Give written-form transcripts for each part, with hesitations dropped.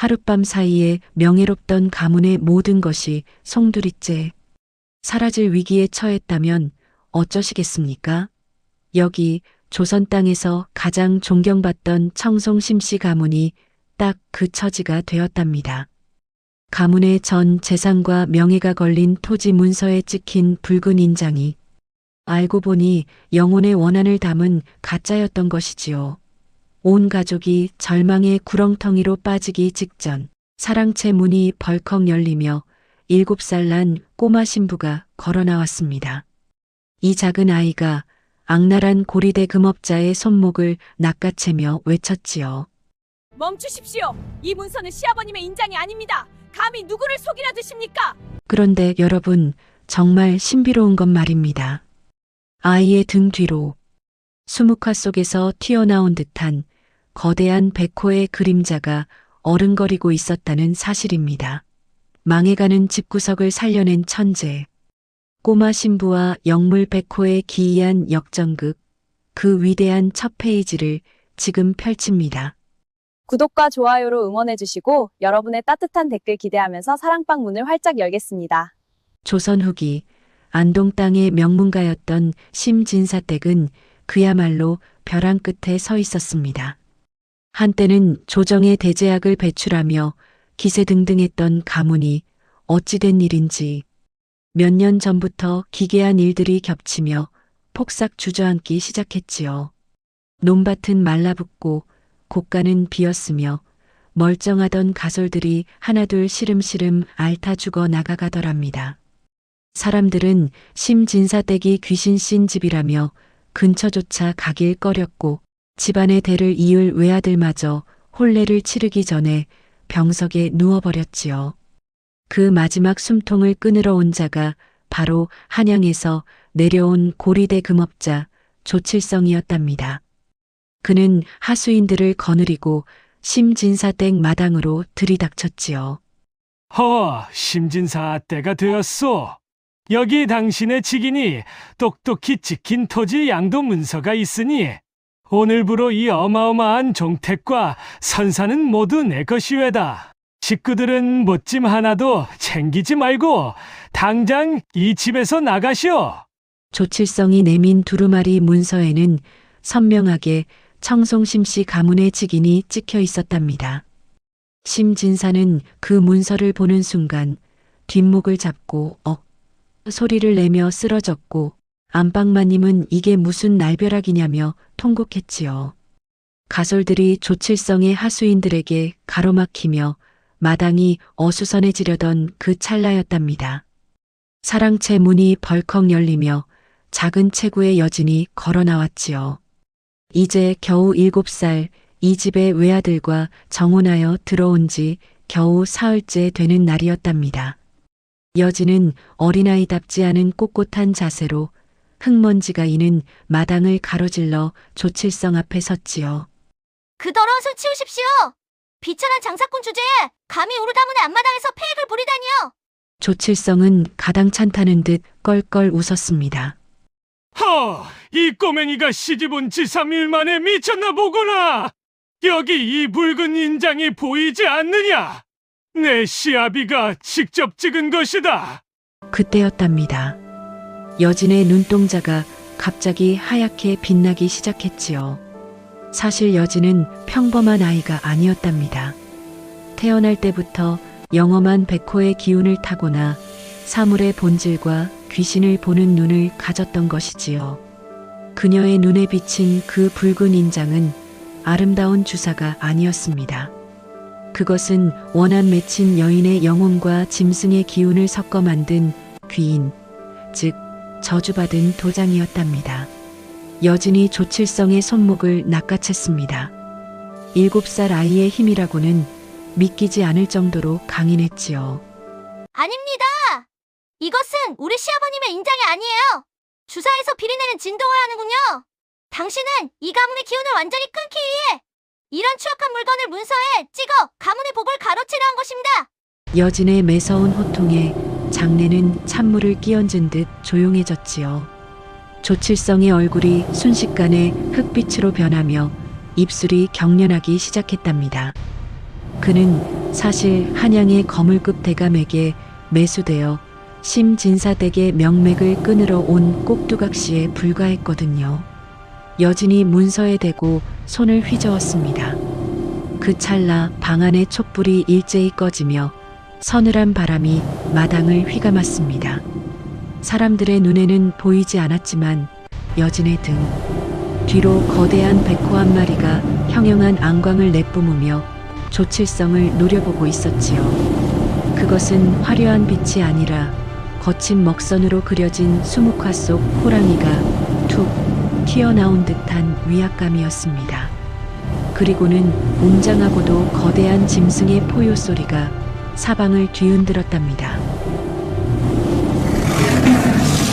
하룻밤 사이에 명예롭던 가문의 모든 것이 송두리째 사라질 위기에 처했다면 어쩌시겠습니까? 여기 조선 땅에서 가장 존경받던 청송심씨 가문이 딱 그 처지가 되었답니다. 가문의 전 재산과 명예가 걸린 토지 문서에 찍힌 붉은 인장이 알고 보니 영혼의 원한을 담은 가짜였던 것이지요. 온 가족이 절망의 구렁텅이로 빠지기 직전 사랑채 문이 벌컥 열리며 7살 난 꼬마 신부가 걸어 나왔습니다. 이 작은 아이가 악랄한 고리대 금업자의 손목을 낚아채며 외쳤지요. 멈추십시오. 이 문서는 시아버님의 인장이 아닙니다. 감히 누구를 속이려 드십니까? 그런데 여러분, 정말 신비로운 건 말입니다. 아이의 등 뒤로 수묵화 속에서 튀어나온 듯한 거대한 백호의 그림자가 어른거리고 있었다는 사실입니다. 망해가는 집구석을 살려낸 천재. 꼬마 신부와 영물 백호의 기이한 역전극, 그 위대한 첫 페이지를 지금 펼칩니다. 구독과 좋아요로 응원해주시고 여러분의 따뜻한 댓글 기대하면서 사랑방 문을 활짝 열겠습니다. 조선 후기 안동 땅의 명문가였던 심진사댁은 그야말로 벼랑 끝에 서 있었습니다. 한때는 조정의 대제학을 배출하며 기세등등했던 가문이 어찌된 일인지 몇 년 전부터 기괴한 일들이 겹치며 폭삭 주저앉기 시작했지요. 논밭은 말라붙고 곡간은 비었으며 멀쩡하던 가솔들이 하나둘 시름시름 앓다 죽어 나가가더랍니다. 사람들은 심진사댁이 귀신 씬 집이라며 근처조차 가길 꺼렸고 집안의 대를 이을 외아들마저 혼례를 치르기 전에 병석에 누워버렸지요. 그 마지막 숨통을 끊으러 온 자가 바로 한양에서 내려온 고리대 금업자 조칠성이었답니다. 그는 하수인들을 거느리고 심진사댁 마당으로 들이닥쳤지요. 심진사 때가 되었소. 여기 당신의 직인이 똑똑히 찍힌 토지 양도 문서가 있으니 오늘부로 이 어마어마한 종택과 선사는 모두 내 것이외다. 식구들은 못짐 하나도 챙기지 말고 당장 이 집에서 나가시오. 조칠성이 내민 두루마리 문서에는 선명하게 청송심씨 가문의 직인이 찍혀 있었답니다. 심진사는 그 문서를 보는 순간 뒷목을 잡고 소리를 내며 쓰러졌고 안방마님은 이게 무슨 날벼락이냐며 통곡했지요. 가솔들이 조칠성의 하수인들에게 가로막히며 마당이 어수선해지려던 그 찰나였답니다. 사랑채 문이 벌컥 열리며 작은 체구의 여진이 걸어 나왔지요. 이제 겨우 7살 이 집의 외아들과 정혼하여 들어온 지 겨우 사흘째 되는 날이었답니다. 여진은 어린아이답지 않은 꼿꼿한 자세로 흙먼지가 이는 마당을 가로질러 조칠성 앞에 섰지요. 그 더러운 손 치우십시오. 비천한 장사꾼 주제에 감히 우르다문의 앞마당에서 폐획을 부리다니요. 조칠성은 가당찬다는 듯 껄껄 웃었습니다. 이 꼬맹이가 시집온 지 3일 만에 미쳤나 보구나. 여기 이 붉은 인장이 보이지 않느냐? 내 시아비가 직접 찍은 것이다. 그때였답니다. 여진의 눈동자가 갑자기 하얗게 빛나기 시작했지요. 사실 여진은 평범한 아이가 아니었답니다. 태어날 때부터 영험한 백호의 기운을 타고나 사물의 본질과 귀신을 보는 눈을 가졌던 것이지요. 그녀의 눈에 비친 그 붉은 인장은 아름다운 주사가 아니었습니다. 그것은 원한 맺힌 여인의 영혼과 짐승의 기운을 섞어 만든 귀인, 즉 저주받은 도장이었답니다. 여진이 조칠성의 손목을 낚아챘습니다. 7살 아이의 힘이라고는 믿기지 않을 정도로 강인했지요. 아닙니다. 이것은 우리 시아버님의 인장이 아니에요. 주사에서 비린내는 진동을 하는군요. 당신은 이 가문의 기운을 완전히 끊기 위해 이런 추악한 물건을 문서에 찍어 가문의 복을 가로채려 한 것입니다. 여진의 매서운 호통에 장내는 찬물을 끼얹은 듯 조용해졌지요. 조칠성의 얼굴이 순식간에 흑빛으로 변하며 입술이 경련하기 시작했답니다. 그는 사실 한양의 거물급 대감에게 매수되어 심진사 댁의 명맥을 끊으러 온 꼭두각시에 불과했거든요. 여진이 문서에 대고 손을 휘저었습니다. 그 찰나 방 안의 촛불이 일제히 꺼지며 서늘한 바람이 마당을 휘감았습니다. 사람들의 눈에는 보이지 않았지만 여진의 등 뒤로 거대한 백호 한 마리가 형형한 앙광을 내뿜으며 조칠성을 노려보고 있었지요. 그것은 화려한 빛이 아니라 거친 먹선으로 그려진 수묵화 속 호랑이가 툭 튀어나온 듯한 위압감이었습니다. 그리고는 웅장하고도 거대한 짐승의 포효 소리가 사방을 뒤흔들었답니다.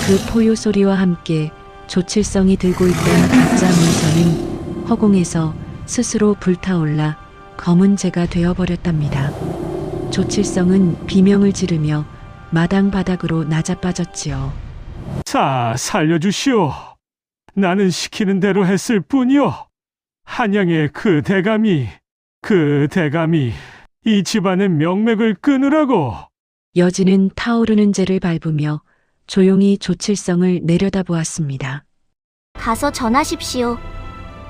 그 포효 소리와 함께 조칠성이 들고 있던 가짜 문서는 허공에서 스스로 불타올라 검은 재가 되어버렸답니다. 조칠성은 비명을 지르며 마당 바닥으로 낮아빠졌지요. 자, 살려주시오. 나는 시키는 대로 했을 뿐이오. 한양의 그 대감이 이 집안의 명맥을 끊으라고. 여진은 타오르는 재를 밟으며 조용히 조칠성을 내려다보았습니다. 가서 전하십시오.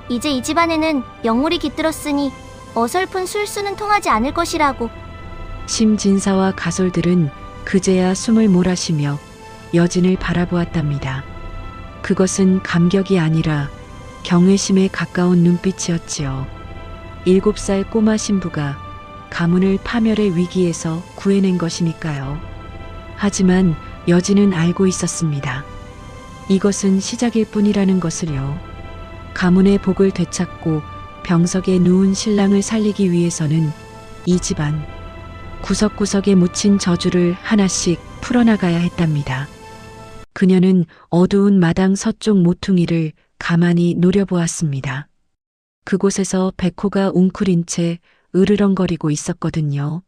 이제 이 집안에는 영물이 깃들었으니 어설픈 술수는 통하지 않을 것이라고. 심진사와 가솔들은 그제야 숨을 몰아쉬며 여진을 바라보았답니다. 그것은 감격이 아니라 경외심에 가까운 눈빛이었지요. 7살 꼬마 신부가 가문을 파멸의 위기에서 구해낸 것이니까요. 하지만 여진은 알고 있었습니다. 이것은 시작일 뿐이라는 것을요. 가문의 복을 되찾고 병석에 누운 신랑을 살리기 위해서는 이 집안 구석구석에 묻힌 저주를 하나씩 풀어나가야 했답니다. 그녀는 어두운 마당 서쪽 모퉁이를 가만히 노려보았습니다. 그곳에서 백호가 웅크린 채 으르렁거리고 있었거든요.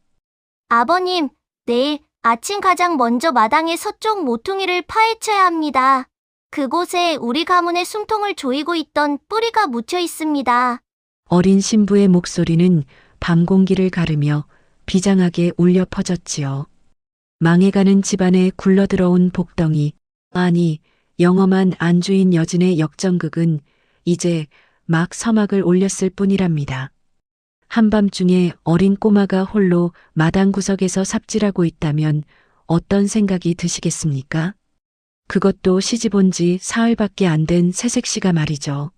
아버님, 내일 아침 가장 먼저 마당의 서쪽 모퉁이를 파헤쳐야 합니다. 그곳에 우리 가문의 숨통을 조이고 있던 뿌리가 묻혀 있습니다. 어린 신부의 목소리는 밤 공기를 가르며 비장하게 울려 퍼졌지요. 망해가는 집안에 굴러들어온 복덩이, 아니 영험한 안주인 여진의 역전극은 이제 막 서막을 올렸을 뿐이랍니다. 한밤중에 어린 꼬마가 홀로 마당 구석에서 삽질하고 있다면 어떤 생각이 드시겠습니까? 그것도 시집온 지 사흘밖에 안 된 새색시가 말이죠.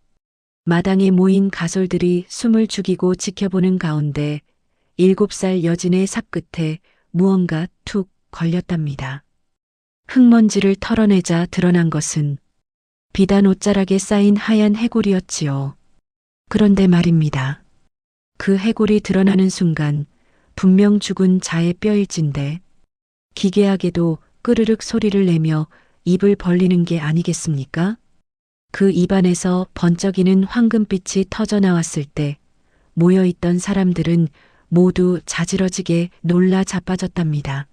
마당에 모인 가솔들이 숨을 죽이고 지켜보는 가운데 7살 여진의 삽끝에 무언가 툭 걸렸답니다. 흙먼지를 털어내자 드러난 것은 비단 옷자락에 쌓인 하얀 해골이었지요. 그런데 말입니다. 그 해골이 드러나는 순간 분명 죽은 자의 뼈일진데 기괴하게도 끄르륵 소리를 내며 입을 벌리는 게 아니겠습니까? 그 입안에서 번쩍이는 황금빛이 터져 나왔을 때 모여있던 사람들은 모두 자지러지게 놀라 자빠졌답니다.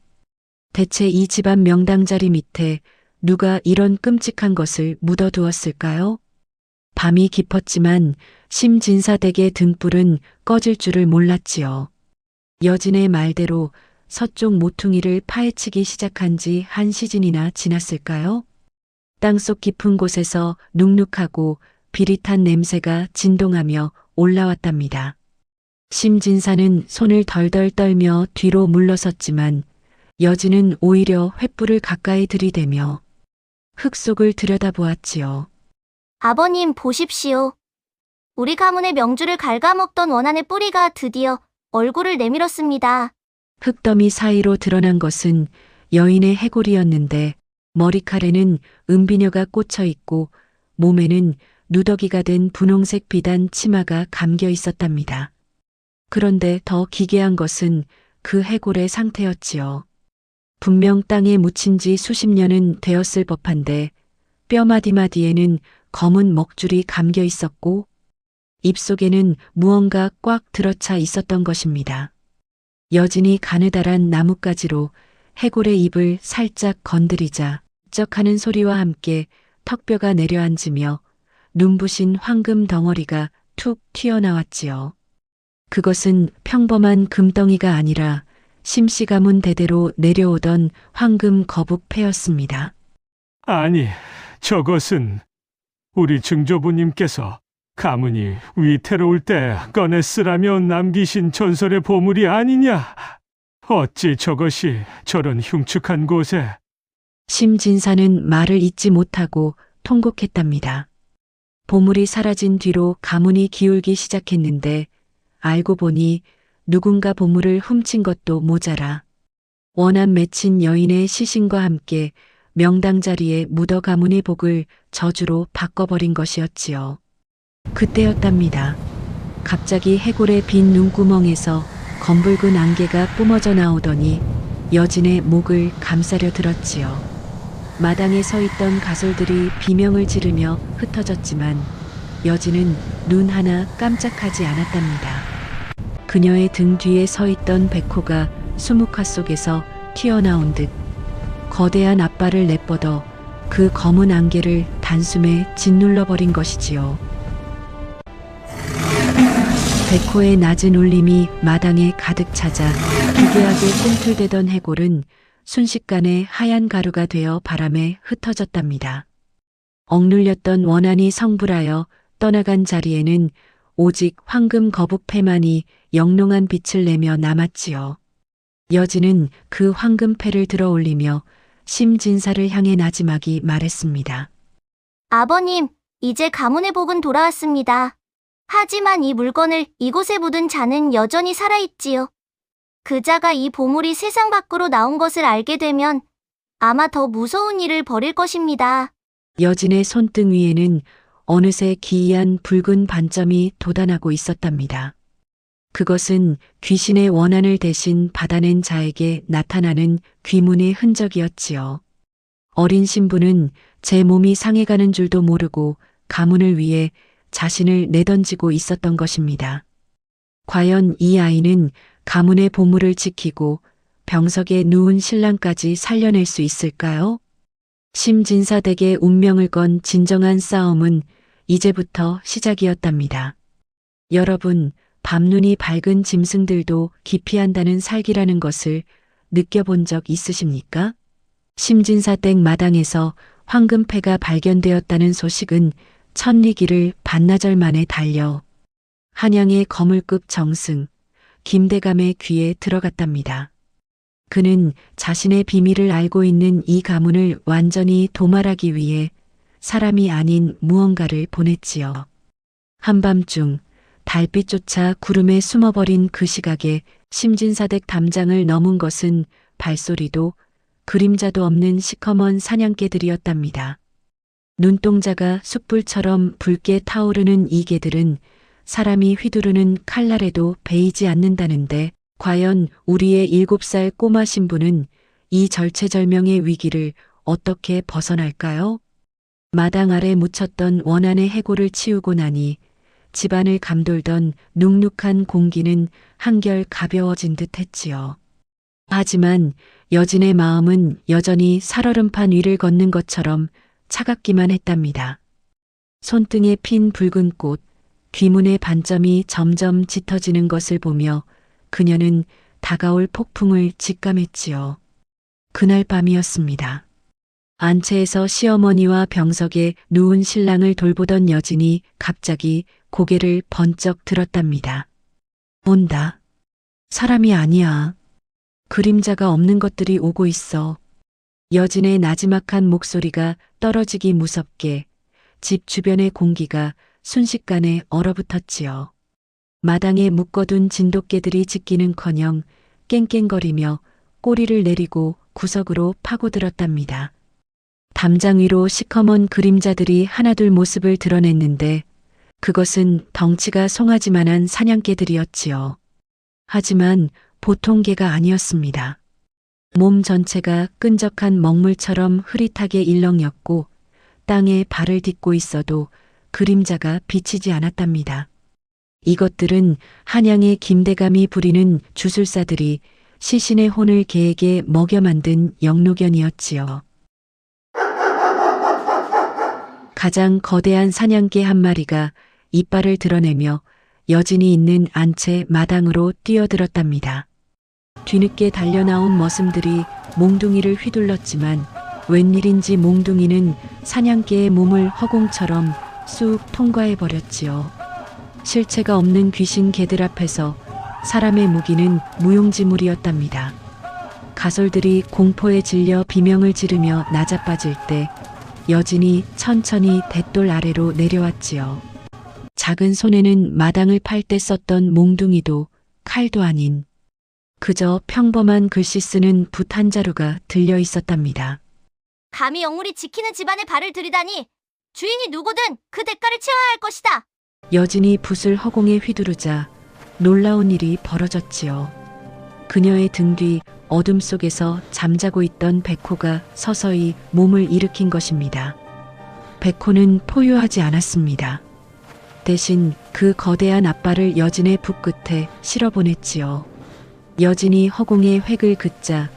대체 이 집안 명당 자리 밑에 누가 이런 끔찍한 것을 묻어두었을까요? 밤이 깊었지만 심진사 댁의 등불은 꺼질 줄을 몰랐지요. 여진의 말대로 서쪽 모퉁이를 파헤치기 시작한 지 한 시즌이나 지났을까요? 땅속 깊은 곳에서 눅눅하고 비릿한 냄새가 진동하며 올라왔답니다. 심진사는 손을 덜덜 떨며 뒤로 물러섰지만 여진은 오히려 횃불을 가까이 들이대며 흙 속을 들여다보았지요. 아버님 보십시오. 우리 가문의 명주를 갉아먹던 원한의 뿌리가 드디어 얼굴을 내밀었습니다. 흙더미 사이로 드러난 것은 여인의 해골이었는데 머리칼에는 은비녀가 꽂혀 있고 몸에는 누더기가 된 분홍색 비단 치마가 감겨 있었답니다. 그런데 더 기괴한 것은 그 해골의 상태였지요. 분명 땅에 묻힌 지 수십 년은 되었을 법한데 뼈마디마디에는 검은 먹줄이 감겨 있었고 입속에는 무언가 꽉 들어차 있었던 것입니다. 여진이 가느다란 나뭇가지로 해골의 입을 살짝 건드리자 쩍하는 소리와 함께 턱뼈가 내려앉으며 눈부신 황금 덩어리가 툭 튀어나왔지요. 그것은 평범한 금덩이가 아니라 심씨 가문 대대로 내려오던 황금 거북패였습니다. 아니, 저것은 우리 증조부님께서 가문이 위태로울 때 꺼내 쓰라며 남기신 전설의 보물이 아니냐? 어찌 저것이 저런 흉측한 곳에? 심진사는 말을 잇지 못하고 통곡했답니다. 보물이 사라진 뒤로 가문이 기울기 시작했는데 알고 보니 누군가 보물을 훔친 것도 모자라 원한 맺힌 여인의 시신과 함께 명당 자리에 묻어 가문의 복을 저주로 바꿔버린 것이었지요. 그때였답니다. 갑자기 해골의 빈 눈구멍에서 검붉은 안개가 뿜어져 나오더니 여진의 목을 감싸려 들었지요. 마당에 서 있던 가솔들이 비명을 지르며 흩어졌지만 여진은 눈 하나 깜짝하지 않았답니다. 그녀의 등 뒤에 서 있던 백호가 수묵화 속에서 튀어나온 듯 거대한 앞발을 내뻗어 그 검은 안개를 단숨에 짓눌러버린 것이지요. 백호의 낮은 울림이 마당에 가득 찾아 기괴하게 꿈틀대던 해골은 순식간에 하얀 가루가 되어 바람에 흩어졌답니다. 억눌렸던 원한이 성불하여 떠나간 자리에는 오직 황금 거북패만이 영롱한 빛을 내며 남았지요. 여진은 그 황금패를 들어 올리며 심진사를 향해 나지막이 말했습니다. 아버님, 이제 가문의 복은 돌아왔습니다. 하지만 이 물건을 이곳에 묻은 자는 여전히 살아있지요. 그 자가 이 보물이 세상 밖으로 나온 것을 알게 되면 아마 더 무서운 일을 벌일 것입니다. 여진의 손등 위에는 어느새 기이한 붉은 반점이 돋아나고 있었답니다. 그것은 귀신의 원한을 대신 받아낸 자에게 나타나는 귀문의 흔적이었지요. 어린 신부는 제 몸이 상해가는 줄도 모르고 가문을 위해 자신을 내던지고 있었던 것입니다. 과연 이 아이는 가문의 보물을 지키고 병석에 누운 신랑까지 살려낼 수 있을까요? 심진사 댁의 운명을 건 진정한 싸움은 이제부터 시작이었답니다. 여러분, 밤눈이 밝은 짐승들도 기피한다는 살기라는 것을 느껴본 적 있으십니까? 심진사 댁 마당에서 황금패가 발견되었다는 소식은 천리길을 반나절 만에 달려 한양의 거물급 정승 김대감의 귀에 들어갔답니다. 그는 자신의 비밀을 알고 있는 이 가문을 완전히 도말하기 위해 사람이 아닌 무언가를 보냈지요. 한밤중 달빛조차 구름에 숨어버린 그 시각에 심진사댁 담장을 넘은 것은 발소리도 그림자도 없는 시커먼 사냥개들이었답니다. 눈동자가 숯불처럼 붉게 타오르는 이 개들은 사람이 휘두르는 칼날에도 베이지 않는다는데 과연 우리의 7살 꼬마 신부는 이 절체절명의 위기를 어떻게 벗어날까요? 마당 아래 묻혔던 원한의 해골을 치우고 나니 집안을 감돌던 눅눅한 공기는 한결 가벼워진 듯 했지요. 하지만 여진의 마음은 여전히 살얼음판 위를 걷는 것처럼 차갑기만 했답니다. 손등에 핀 붉은 꽃, 귀문의 반점이 점점 짙어지는 것을 보며 그녀는 다가올 폭풍을 직감했지요. 그날 밤이었습니다. 안채에서 시어머니와 병석에 누운 신랑을 돌보던 여진이 갑자기 고개를 번쩍 들었답니다. 온다. 사람이 아니야. 그림자가 없는 것들이 오고 있어. 여진의 나지막한 목소리가 떨어지기 무섭게 집 주변의 공기가 순식간에 얼어붙었지요. 마당에 묶어둔 진돗개들이 짖기는커녕 깽깽거리며 꼬리를 내리고 구석으로 파고들었답니다. 담장 위로 시커먼 그림자들이 하나둘 모습을 드러냈는데 그것은 덩치가 송아지만한 사냥개들이었지요. 하지만 보통 개가 아니었습니다. 몸 전체가 끈적한 먹물처럼 흐릿하게 일렁였고 땅에 발을 딛고 있어도 그림자가 비치지 않았답니다. 이것들은 한양의 김대감이 부리는 주술사들이 시신의 혼을 개에게 먹여 만든 영로견이었지요. 가장 거대한 사냥개 한 마리가 이빨을 드러내며 여진이 있는 안채 마당으로 뛰어들었답니다. 뒤늦게 달려나온 머슴들이 몽둥이를 휘둘렀지만 웬일인지 몽둥이는 사냥개의 몸을 허공처럼 쑥 통과해버렸지요. 실체가 없는 귀신 개들 앞에서 사람의 무기는 무용지물이었답니다. 가솔들이 공포에 질려 비명을 지르며 나자빠질 때 여진이 천천히 돛돌 아래로 내려왔지요. 작은 손에는 마당을 팔 때 썼던 몽둥이도 칼도 아닌 그저 평범한 글씨 쓰는 붓 한 자루가 들려 있었답니다. 감히 영물이 지키는 집안에 발을 들이다니 주인이 누구든 그 대가를 치러야 할 것이다. 여진이 붓을 허공에 휘두르자 놀라운 일이 벌어졌지요. 그녀의 등 뒤 어둠 속에서 잠자고 있던 백호가 서서히 몸을 일으킨 것입니다. 백호는 포효하지 않았습니다. 대신 그 거대한 앞발을 여진의 붓 끝에 실어보냈지요. 여진이 허공에 획을 긋자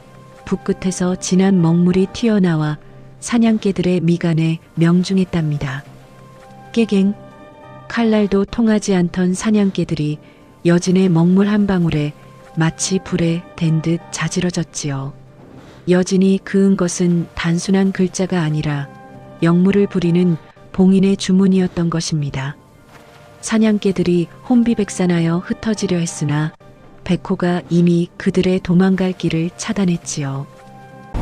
붓 끝에서 진한 먹물이 튀어나와 사냥개들의 미간에 명중했답니다. 깨갱! 칼날도 통하지 않던 사냥개들이 여진의 먹물 한 방울에 마치 불에 댄 듯 자지러졌지요. 여진이 그은 것은 단순한 글자가 아니라 영물을 부리는 봉인의 주문이었던 것입니다. 사냥개들이 혼비백산하여 흩어지려 했으나 백호가 이미 그들의 도망갈 길을 차단했지요.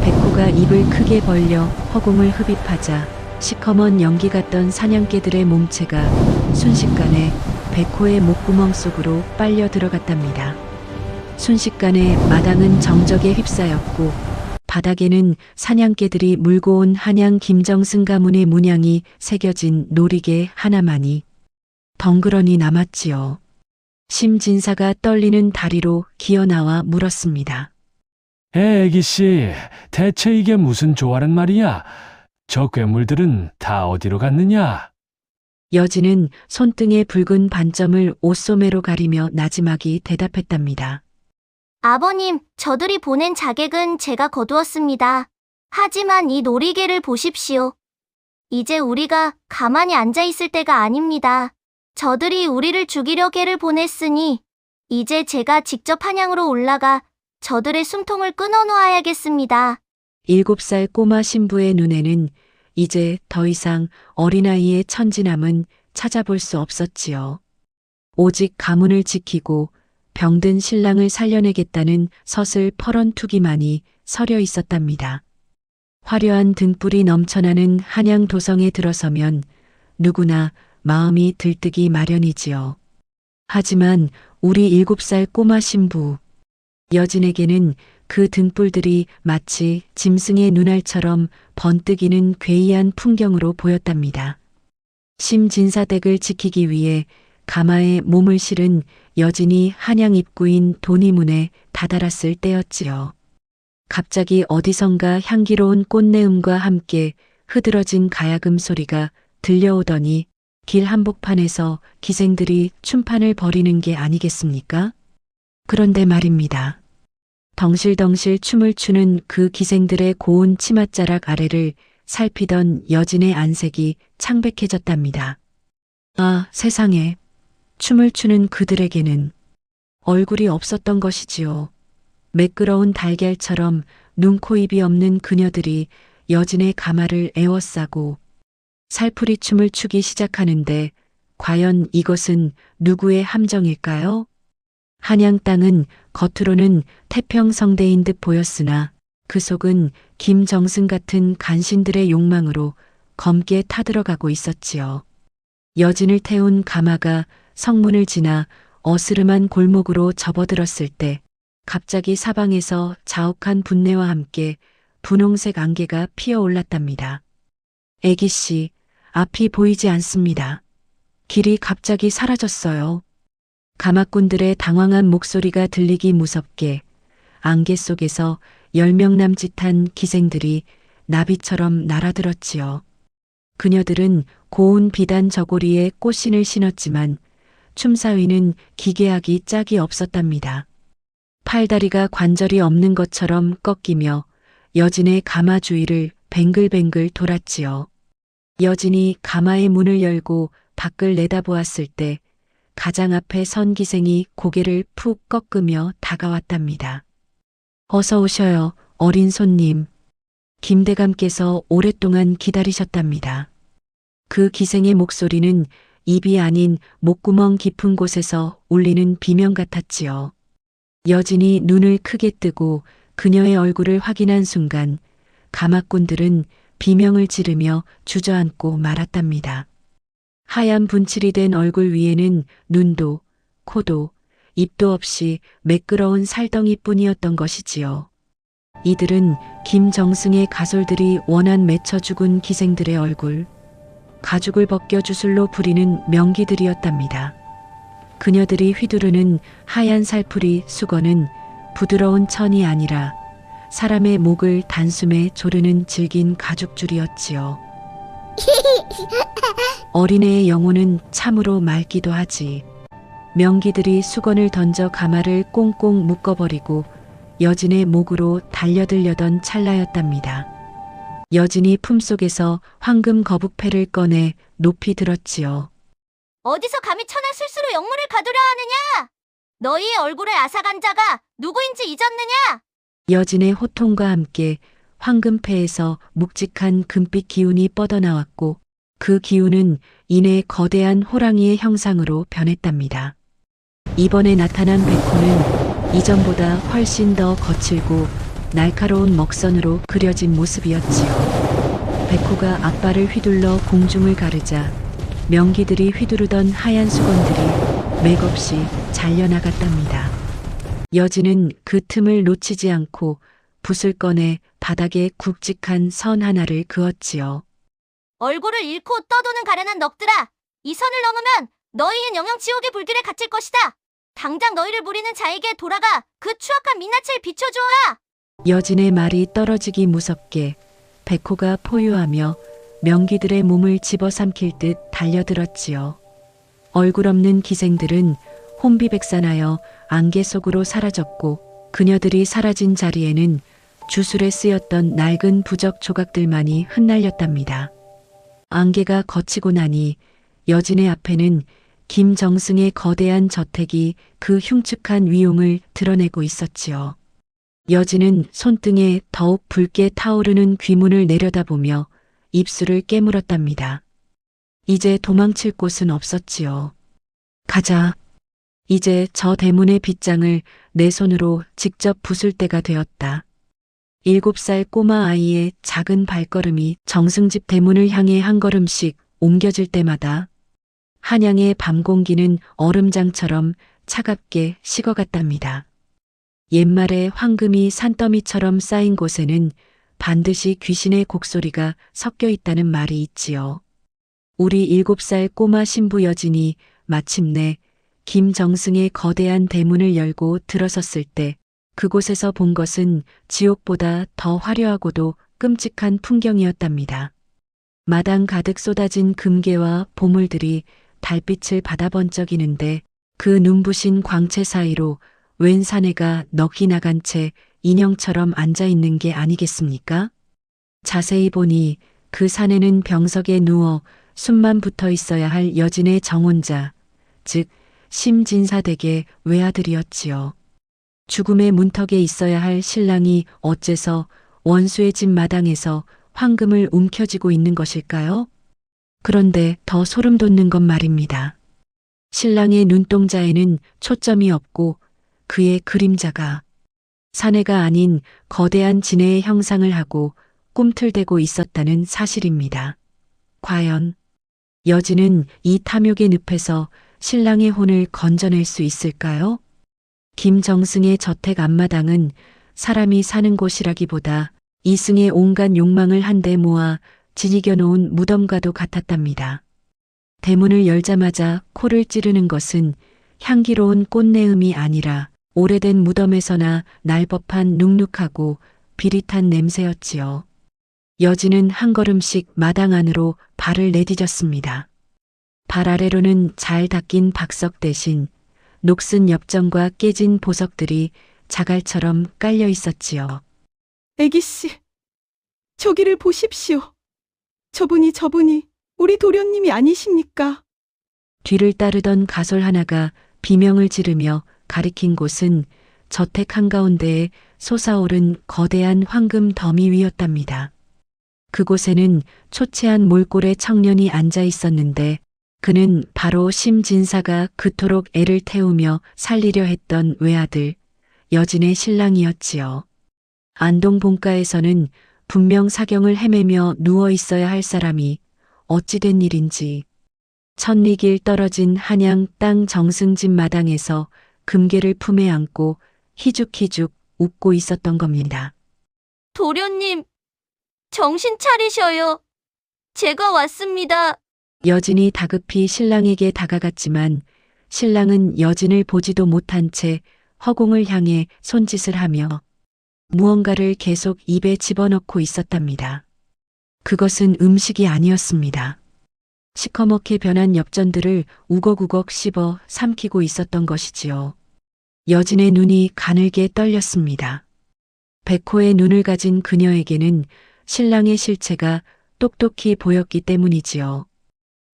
백호가 입을 크게 벌려 허공을 흡입하자 시커먼 연기 같던 사냥개들의 몸체가 순식간에 백호의 목구멍 속으로 빨려 들어갔답니다. 순식간에 마당은 정적에 휩싸였고 바닥에는 사냥개들이 물고 온 한양 김정승 가문의 문양이 새겨진 놀이개 하나만이 덩그러니 남았지요. 심진사가 떨리는 다리로 기어나와 물었습니다. 애기씨, 대체 이게 무슨 조화란 말이야? 저 괴물들은 다 어디로 갔느냐? 여진은 손등에 붉은 반점을 옷소매로 가리며 나지막이 대답했답니다. 아버님, 저들이 보낸 자객은 제가 거두었습니다. 하지만 이 놀이개를 보십시오. 이제 우리가 가만히 앉아 있을 때가 아닙니다. 저들이 우리를 죽이려 개를 보냈으니 이제 제가 직접 한양으로 올라가 저들의 숨통을 끊어놓아야겠습니다. 7살 꼬마 신부의 눈에는 이제 더 이상 어린아이의 천진함은 찾아볼 수 없었지요. 오직 가문을 지키고 병든 신랑을 살려내겠다는 서슬 퍼런투기만이 서려 있었답니다. 화려한 등불이 넘쳐나는 한양 도성에 들어서면 누구나 마음이 들뜨기 마련이지요. 하지만 우리 7살 꼬마 신부 여진에게는 그 등불들이 마치 짐승의 눈알처럼 번뜩이는 괴이한 풍경으로 보였답니다. 심진사댁을 지키기 위해 가마에 몸을 실은 여진이 한양 입구인 도니문에 다다랐을 때였지요. 갑자기 어디선가 향기로운 꽃내음과 함께 흐드러진 가야금 소리가 들려오더니 길 한복판에서 기생들이 춤판을 벌이는 게 아니겠습니까? 그런데 말입니다. 덩실덩실 춤을 추는 그 기생들의 고운 치맛자락 아래를 살피던 여진의 안색이 창백해졌답니다. 아, 세상에. 춤을 추는 그들에게는 얼굴이 없었던 것이지요. 매끄러운 달걀처럼 눈, 코, 입이 없는 그녀들이 여진의 가마를 에워싸고 살풀이 춤을 추기 시작하는데 과연 이것은 누구의 함정일까요? 한양 땅은 겉으로는 태평성대인 듯 보였으나 그 속은 김정승 같은 간신들의 욕망으로 검게 타들어가고 있었지요. 여진을 태운 가마가 성문을 지나 어스름한 골목으로 접어들었을 때 갑자기 사방에서 자욱한 분내와 함께 분홍색 안개가 피어올랐답니다. 애기씨, 앞이 보이지 않습니다. 길이 갑자기 사라졌어요. 가마꾼들의 당황한 목소리가 들리기 무섭게 안개 속에서 10명 남짓한 기생들이 나비처럼 날아들었지요. 그녀들은 고운 비단 저고리에 꽃신을 신었지만 춤사위는 기괴하기 짝이 없었답니다. 팔다리가 관절이 없는 것처럼 꺾이며 여진의 가마 주위를 뱅글뱅글 돌았지요. 여진이 가마의 문을 열고 밖을 내다보았을 때 가장 앞에 선 기생이 고개를 푹 꺾으며 다가왔답니다. 어서 오셔요, 어린 손님. 김대감께서 오랫동안 기다리셨답니다. 그 기생의 목소리는 입이 아닌 목구멍 깊은 곳에서 울리는 비명 같았지요. 여진이 눈을 크게 뜨고 그녀의 얼굴을 확인한 순간 가마꾼들은 비명을 지르며 주저앉고 말았답니다. 하얀 분칠이 된 얼굴 위에는 눈도, 코도, 입도 없이 매끄러운 살덩이뿐이었던 것이지요. 이들은 김정승의 가솔들이 원한 맺혀 죽은 기생들의 얼굴, 가죽을 벗겨 주술로 부리는 명기들이었답니다. 그녀들이 휘두르는 하얀 살풀이 수건은 부드러운 천이 아니라 사람의 목을 단숨에 조르는 질긴 가죽줄이었지요. 어린애의 영혼은 참으로 맑기도 하지. 명기들이 수건을 던져 가마를 꽁꽁 묶어버리고 여진의 목으로 달려들려던 찰나였답니다. 여진이 품속에서 황금 거북패를 꺼내 높이 들었지요. 어디서 감히 천한 술수로 영문을 가두려 하느냐? 너희의 얼굴에 아삭한 자가 누구인지 잊었느냐? 여진의 호통과 함께 황금패에서 묵직한 금빛 기운이 뻗어나왔고 그 기운은 이내 거대한 호랑이의 형상으로 변했답니다. 이번에 나타난 백호는 이전보다 훨씬 더 거칠고 날카로운 먹선으로 그려진 모습이었지요. 백호가 앞발을 휘둘러 공중을 가르자 명기들이 휘두르던 하얀 수건들이 맥없이 잘려나갔답니다. 여진은 그 틈을 놓치지 않고 붓을 꺼내 바닥에 굵직한 선 하나를 그었지요. 얼굴을 잃고 떠도는 가련한 넋들아! 이 선을 넘으면 너희는 영영 지옥의 불길에 갇힐 것이다! 당장 너희를 부리는 자에게 돌아가 그 추악한 민낯을 비춰주어라! 여진의 말이 떨어지기 무섭게 백호가 포효하며 명기들의 몸을 집어삼킬 듯 달려들었지요. 얼굴 없는 기생들은 혼비백산하여 안개 속으로 사라졌고 그녀들이 사라진 자리에는 주술에 쓰였던 낡은 부적 조각들만이 흩날렸답니다. 안개가 걷히고 나니 여진의 앞에는 김정승의 거대한 저택이 그 흉측한 위용을 드러내고 있었지요. 여진은 손등에 더욱 붉게 타오르는 귀문을 내려다보며 입술을 깨물었답니다. 이제 도망칠 곳은 없었지요. 가자. 이제 저 대문의 빗장을 내 손으로 직접 부술 때가 되었다. 7살 꼬마 아이의 작은 발걸음이 정승집 대문을 향해 한 걸음씩 옮겨질 때마다 한양의 밤 공기는 얼음장처럼 차갑게 식어갔답니다. 옛말에 황금이 산더미처럼 쌓인 곳에는 반드시 귀신의 곡소리가 섞여 있다는 말이 있지요. 우리 7살 꼬마 신부 여진이 마침내 김정승의 거대한 대문을 열고 들어섰을 때 그곳에서 본 것은 지옥보다 더 화려하고도 끔찍한 풍경이었답니다. 마당 가득 쏟아진 금괴와 보물들이 달빛을 받아 번쩍이는데 그 눈부신 광채 사이로 웬 사내가 넋이 나간 채 인형처럼 앉아 있는 게 아니겠습니까? 자세히 보니 그 사내는 병석에 누워 숨만 붙어 있어야 할 여진의 정혼자, 즉 심진사댁의 외아들이었지요. 죽음의 문턱에 있어야 할 신랑이 어째서 원수의 집 마당에서 황금을 움켜쥐고 있는 것일까요? 그런데 더 소름 돋는 건 말입니다. 신랑의 눈동자에는 초점이 없고 그의 그림자가 사내가 아닌 거대한 진해의 형상을 하고 꿈틀대고 있었다는 사실입니다. 과연 여진은 이 탐욕의 늪에서 신랑의 혼을 건져낼 수 있을까요? 김정승의 저택 앞마당은 사람이 사는 곳이라기보다 이승의 온갖 욕망을 한데 모아 지니겨 놓은 무덤과도 같았답니다. 대문을 열자마자 코를 찌르는 것은 향기로운 꽃내음이 아니라 오래된 무덤에서나 날 법한 눅눅하고 비릿한 냄새였지요. 여진은 한 걸음씩 마당 안으로 발을 내디뎠습니다. 발 아래로는 잘 닦인 박석 대신 녹슨 엽전과 깨진 보석들이 자갈처럼 깔려 있었지요. 애기씨, 저기를 보십시오. 저분이 우리 도련님이 아니십니까? 뒤를 따르던 가솔 하나가 비명을 지르며 가리킨 곳은 저택 한가운데에 솟아오른 거대한 황금 더미 위였답니다. 그곳에는 초췌한 몰골의 청년이 앉아 있었는데 그는 바로 심진사가 그토록 애를 태우며 살리려 했던 외아들 여진의 신랑이었지요. 안동 본가에서는 분명 사경을 헤매며 누워 있어야 할 사람이 어찌 된 일인지 천리길 떨어진 한양 땅 정승집 마당에서 금괴를 품에 안고 희죽희죽 웃고 있었던 겁니다. 도련님, 정신 차리셔요. 제가 왔습니다. 여진이 다급히 신랑에게 다가갔지만 신랑은 여진을 보지도 못한 채 허공을 향해 손짓을 하며 무언가를 계속 입에 집어넣고 있었답니다. 그것은 음식이 아니었습니다. 시커멓게 변한 엽전들을 우걱우걱 씹어 삼키고 있었던 것이지요. 여진의 눈이 가늘게 떨렸습니다. 백호의 눈을 가진 그녀에게는 신랑의 실체가 똑똑히 보였기 때문이지요.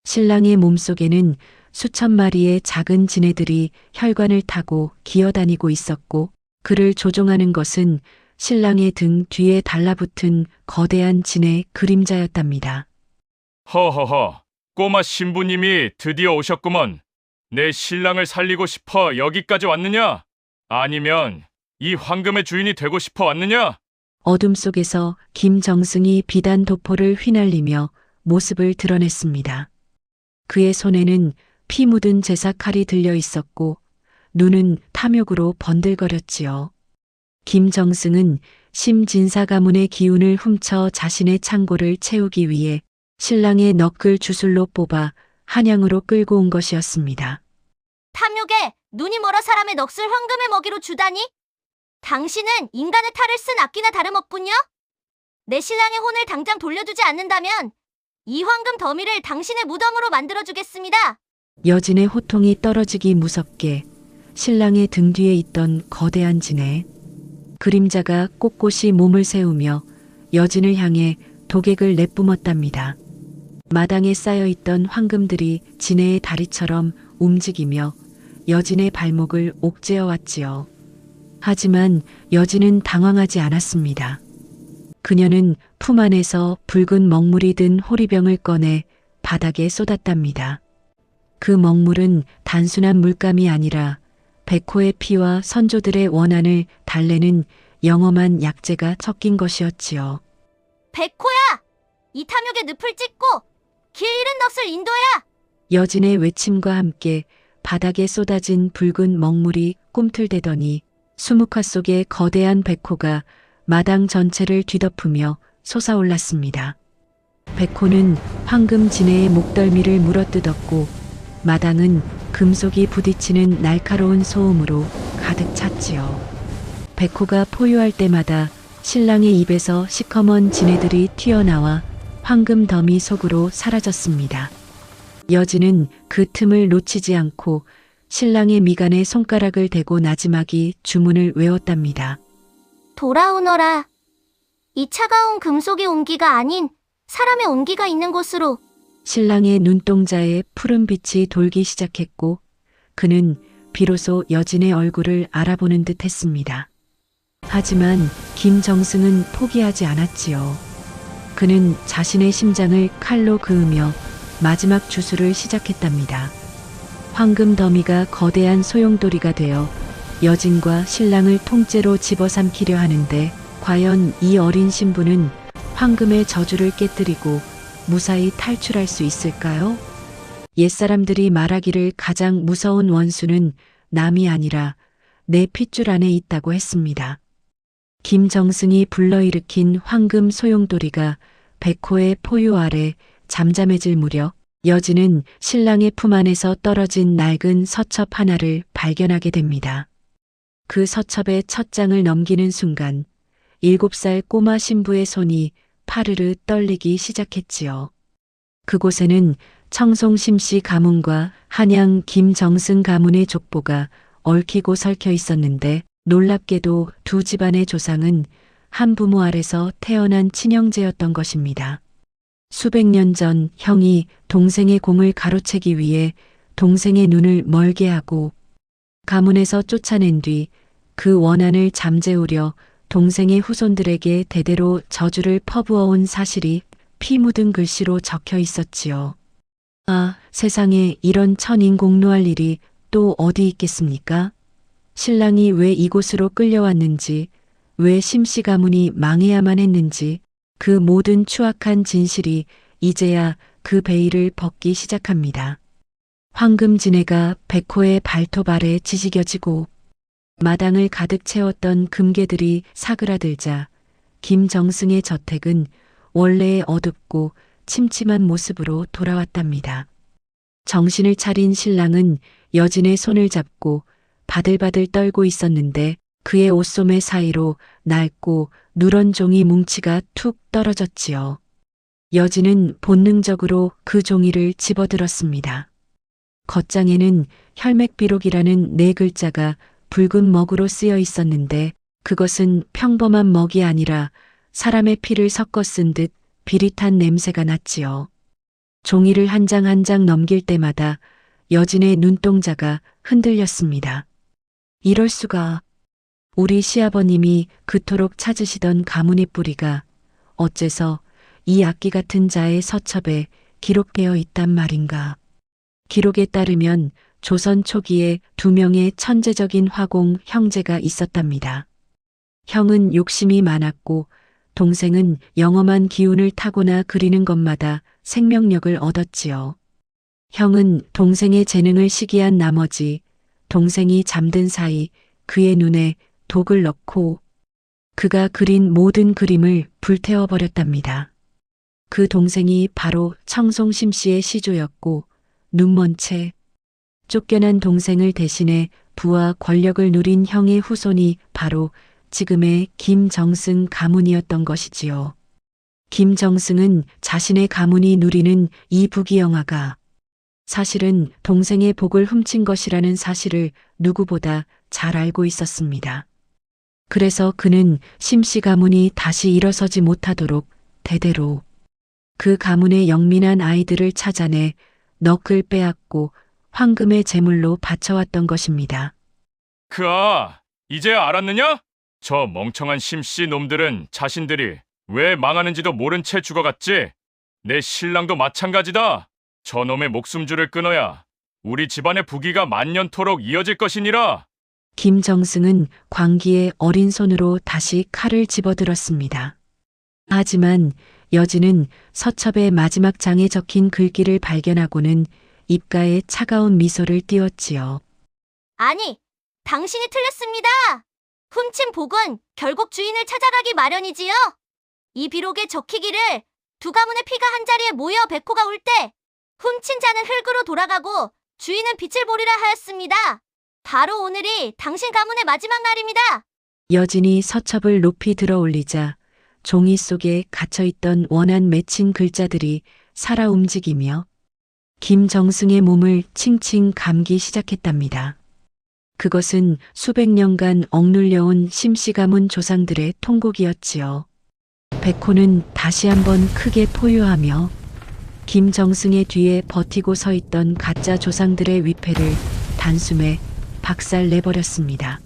신랑의 몸속에는 수천 마리의 작은 지네들이 혈관을 타고 기어다니고 있었고 그를 조종하는 것은 신랑의 등 뒤에 달라붙은 거대한 진의 그림자였답니다. 허허허, 꼬마 신부님이 드디어 오셨구먼. 내 신랑을 살리고 싶어 여기까지 왔느냐? 아니면 이 황금의 주인이 되고 싶어 왔느냐? 어둠 속에서 김정승이 비단 도포를 휘날리며 모습을 드러냈습니다. 그의 손에는 피 묻은 제사칼이 들려 있었고 눈은 탐욕으로 번들거렸지요. 김정승은 심진사 가문의 기운을 훔쳐 자신의 창고를 채우기 위해 신랑의 너클 주술로 뽑아 한양으로 끌고 온 것이었습니다. 탐욕에 눈이 멀어 사람의 넋을 황금의 먹이로 주다니? 당신은 인간의 탈을 쓴 악기나 다름없군요. 내 신랑의 혼을 당장 돌려주지 않는다면 이 황금 더미를 당신의 무덤으로 만들어주겠습니다. 여진의 호통이 떨어지기 무섭게 신랑의 등 뒤에 있던 거대한 진에 그림자가 꼿꼿이 몸을 세우며 여진을 향해 도객을 내뿜었답니다. 마당에 쌓여있던 황금들이 진해의 다리처럼 움직이며 여진의 발목을 옥죄어 왔지요. 하지만 여진은 당황하지 않았습니다. 그녀는 품 안에서 붉은 먹물이 든 호리병을 꺼내 바닥에 쏟았답니다. 그 먹물은 단순한 물감이 아니라 백호의 피와 선조들의 원한을 달래는 영험한 약재가 섞인 것이었지요. 백호야! 이 탐욕의 늪을 찢고 길 잃은 넋을 인도야! 여진의 외침과 함께 바닥에 쏟아진 붉은 먹물이 꿈틀대더니 수묵화 속에 거대한 백호가 마당 전체를 뒤덮으며 솟아올랐습니다. 백호는 황금 진해의 목덜미를 물어뜯었고 마당은 금속이 부딪히는 날카로운 소음으로 가득 찼지요. 백호가 포효할 때마다 신랑의 입에서 시커먼 지네들이 튀어나와 황금 더미 속으로 사라졌습니다. 여진은 그 틈을 놓치지 않고 신랑의 미간에 손가락을 대고 나지막이 주문을 외웠답니다. 돌아오너라. 이 차가운 금속의 온기가 아닌 사람의 온기가 있는 곳으로. 신랑의 눈동자에 푸른 빛이 돌기 시작했고 그는 비로소 여진의 얼굴을 알아보는 듯 했습니다. 하지만 김정승은 포기하지 않았지요. 그는 자신의 심장을 칼로 그으며 마지막 주술을 시작했답니다. 황금 더미가 거대한 소용돌이가 되어 여진과 신랑을 통째로 집어삼키려 하는데 과연 이 어린 신부는 황금의 저주를 깨뜨리고 무사히 탈출할 수 있을까요? 옛사람들이 말하기를 가장 무서운 원수는 남이 아니라 내 핏줄 안에 있다고 했습니다. 김정승이 불러일으킨 황금 소용돌이가 백호의 포유 아래 잠잠해질 무렵 여진은 신랑의 품 안에서 떨어진 낡은 서첩 하나를 발견하게 됩니다. 그 서첩의 첫 장을 넘기는 순간 7살 꼬마 신부의 손이 파르르 떨리기 시작했지요. 그곳에는 청송심씨 가문과 한양 김정승 가문의 족보가 얽히고 설켜 있었는데 놀랍게도 두 집안의 조상은 한 부모 아래서 태어난 친형제였던 것입니다. 수백 년 전 형이 동생의 공을 가로채기 위해 동생의 눈을 멀게 하고 가문에서 쫓아낸 뒤 그 원한을 잠재우려 동생의 후손들에게 대대로 저주를 퍼부어온 사실이 피 묻은 글씨로 적혀 있었지요. 아, 세상에 이런 천인공노할 일이 또 어디 있겠습니까? 신랑이 왜 이곳으로 끌려왔는지, 왜 심씨 가문이 망해야만 했는지, 그 모든 추악한 진실이 이제야 그 베일을 벗기 시작합니다. 황금 진해가 백호의 발톱 아래 지지겨지고 마당을 가득 채웠던 금괴들이 사그라들자 김정승의 저택은 원래의 어둡고 침침한 모습으로 돌아왔답니다. 정신을 차린 신랑은 여진의 손을 잡고 바들바들 떨고 있었는데 그의 옷소매 사이로 낡고 누런 종이 뭉치가 툭 떨어졌지요. 여진은 본능적으로 그 종이를 집어들었습니다. 겉장에는 혈맥비록이라는 네 글자가 붉은 먹으로 쓰여 있었는데 그것은 평범한 먹이 아니라 사람의 피를 섞어 쓴 듯 비릿한 냄새가 났지요. 종이를 한 장 한 장 넘길 때마다 여진의 눈동자가 흔들렸습니다. 이럴 수가. 우리 시아버님이 그토록 찾으시던 가문의 뿌리가 어째서 이 악기 같은 자의 서첩에 기록되어 있단 말인가. 기록에 따르면 조선 초기에 2명의 천재적인 화공 형제가 있었답니다. 형은 욕심이 많았고 동생은 영험한 기운을 타고나 그리는 것마다 생명력을 얻었지요. 형은 동생의 재능을 시기한 나머지 동생이 잠든 사이 그의 눈에 독을 넣고 그가 그린 모든 그림을 불태워버렸답니다. 그 동생이 바로 청송심 씨의 시조였고 눈먼 채 쫓겨난 동생을 대신해 부와 권력을 누린 형의 후손이 바로 지금의 김정승 가문이었던 것이지요. 김정승은 자신의 가문이 누리는 이 부귀영화가 사실은 동생의 복을 훔친 것이라는 사실을 누구보다 잘 알고 있었습니다. 그래서 그는 심씨 가문이 다시 일어서지 못하도록 대대로 그 가문의 영민한 아이들을 찾아내 넋을 빼앗고 황금의 제물로 바쳐왔던 것입니다. 이제 알았느냐? 저 멍청한 심씨 놈들은 자신들이 왜 망하는지도 모른 채 죽어갔지? 내 신랑도 마찬가지다. 저놈의 목숨줄을 끊어야 우리 집안의 부귀가 만년토록 이어질 것이니라. 김정승은 광기의 어린 손으로 다시 칼을 집어들었습니다. 하지만 여진은 서첩의 마지막 장에 적힌 글귀를 발견하고는 입가에 차가운 미소를 띄웠지요. 아니, 당신이 틀렸습니다. 훔친 복은 결국 주인을 찾아가기 마련이지요. 이 비록에 적히기를 두 가문의 피가 한자리에 모여 백호가 울 때 훔친 자는 흙으로 돌아가고 주인은 빛을 보리라 하였습니다. 바로 오늘이 당신 가문의 마지막 날입니다. 여진이 서첩을 높이 들어 올리자 종이 속에 갇혀있던 원한 맺힌 글자들이 살아 움직이며 김정승의 몸을 칭칭 감기 시작했답니다. 그것은 수백 년간 억눌려온 심씨 가문 조상들의 통곡이었지요. 백호는 다시 한번 크게 포효하며 김정승의 뒤에 버티고 서 있던 가짜 조상들의 위패를 단숨에 박살내버렸습니다.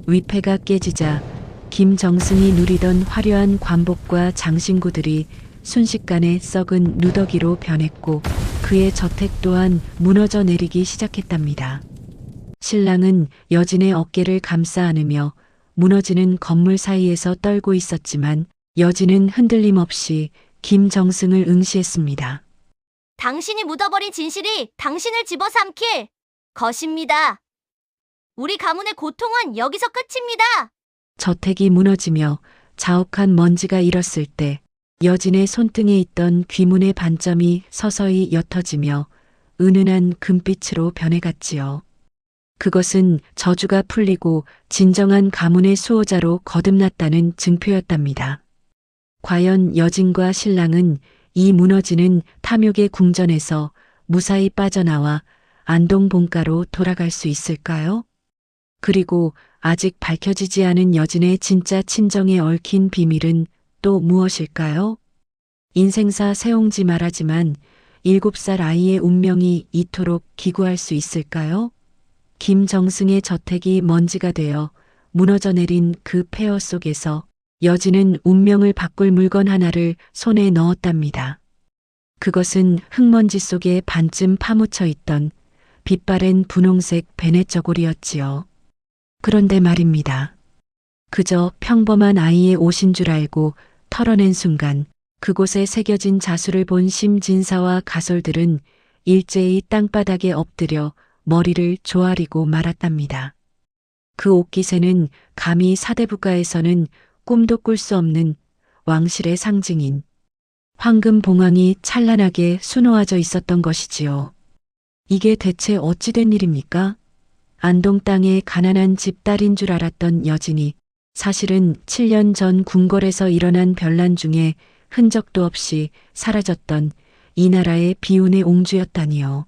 위패가 깨지자 김정승이 누리던 화려한 관복과 장신구들이 순식간에 썩은 누더기로 변했고 그의 저택 또한 무너져 내리기 시작했답니다. 신랑은 여진의 어깨를 감싸 안으며 무너지는 건물 사이에서 떨고 있었지만 여진은 흔들림 없이 김정승을 응시했습니다. 당신이 묻어버린 진실이 당신을 집어삼킬 것입니다. 우리 가문의 고통은 여기서 끝입니다. 저택이 무너지며 자욱한 먼지가 일었을 때 여진의 손등에 있던 귀문의 반점이 서서히 옅어지며 은은한 금빛으로 변해갔지요. 그것은 저주가 풀리고 진정한 가문의 수호자로 거듭났다는 증표였답니다. 과연 여진과 신랑은 이 무너지는 탐욕의 궁전에서 무사히 빠져나와 안동 본가로 돌아갈 수 있을까요? 그리고 아직 밝혀지지 않은 여진의 진짜 친정에 얽힌 비밀은 또 무엇일까요? 인생사 세옹지 말하지만 7살 아이의 운명이 이토록 기구할 수 있을까요? 김정승의 저택이 먼지가 되어 무너져 내린 그 폐허 속에서 여진은 운명을 바꿀 물건 하나를 손에 넣었답니다. 그것은 흙먼지 속에 반쯤 파묻혀 있던 빛바랜 분홍색 베네 저고리였지요. 그런데 말입니다. 그저 평범한 아이의 옷인 줄 알고 털어낸 순간 그곳에 새겨진 자수를 본 심진사와 가솔들은 일제히 땅바닥에 엎드려 머리를 조아리고 말았답니다. 그 옷깃에는 감히 사대부가에서는 꿈도 꿀 수 없는 왕실의 상징인 황금 봉황이 찬란하게 수놓아져 있었던 것이지요. 이게 대체 어찌된 일입니까? 안동 땅의 가난한 집 딸인 줄 알았던 여진이 사실은 7년 전 궁궐에서 일어난 변란 중에 흔적도 없이 사라졌던 이 나라의 비운의 옹주였다니요.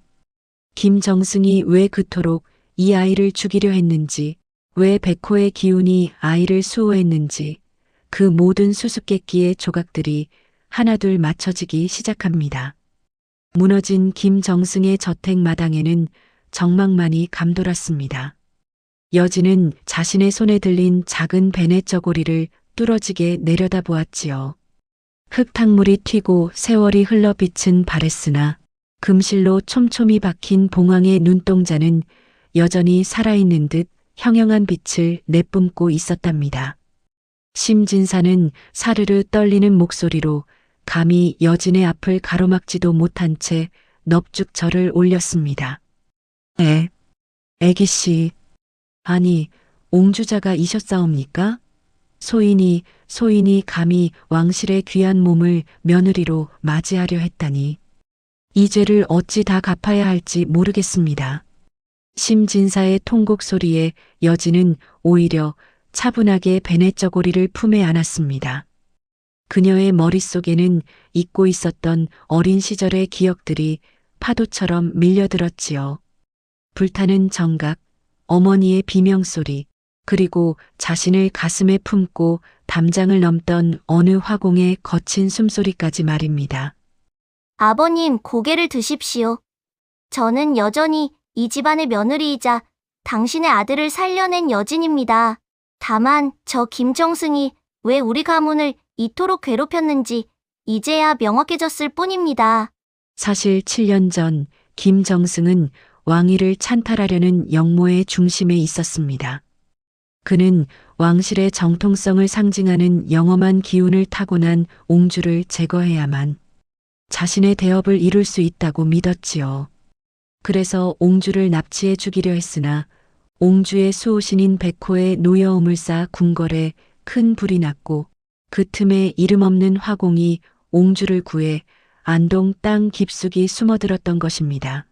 김정승이 왜 그토록 이 아이를 죽이려 했는지, 왜 백호의 기운이 아이를 수호했는지 그 모든 수수께끼의 조각들이 하나둘 맞춰지기 시작합니다. 무너진 김정승의 저택 마당에는 정막만이 감돌았습니다. 여진은 자신의 손에 들린 작은 베네 저고리를 뚫어지게 내려다보았지요. 흙탕물이 튀고 세월이 흘러 비친 바레스나 금실로 촘촘히 박힌 봉황의 눈동자는 여전히 살아있는 듯 형형한 빛을 내뿜고 있었답니다. 심진사는 사르르 떨리는 목소리로 감히 여진의 앞을 가로막지도 못한 채 넙죽 절을 올렸습니다. 애기씨, 아니 옹주자가 이셨사옵니까? 소인이 감히 왕실의 귀한 몸을 며느리로 맞이하려 했다니 이 죄를 어찌 다 갚아야 할지 모르겠습니다. 심진사의 통곡 소리에 여진은 오히려 차분하게 베네 저고리를 품에 안았습니다. 그녀의 머릿속에는 잊고 있었던 어린 시절의 기억들이 파도처럼 밀려들었지요. 불타는 정각, 어머니의 비명소리, 그리고 자신을 가슴에 품고 담장을 넘던 어느 화공의 거친 숨소리까지 말입니다. 아버님, 고개를 드십시오. 저는 여전히 이 집안의 며느리이자 당신의 아들을 살려낸 여진입니다. 다만 저 김정승이 왜 우리 가문을 이토록 괴롭혔는지 이제야 명확해졌을 뿐입니다. 사실 7년 전 김정승은 왕위를 찬탈하려는 영모의 중심에 있었습니다. 그는 왕실의 정통성을 상징하는 영험한 기운을 타고난 옹주를 제거해야만 자신의 대업을 이룰 수 있다고 믿었지요. 그래서 옹주를 납치해 죽이려 했으나 옹주의 수호신인 백호의 노여움을 쌓아 궁궐에 큰 불이 났고 그 틈에 이름 없는 화공이 옹주를 구해 안동 땅 깊숙이 숨어들었던 것입니다.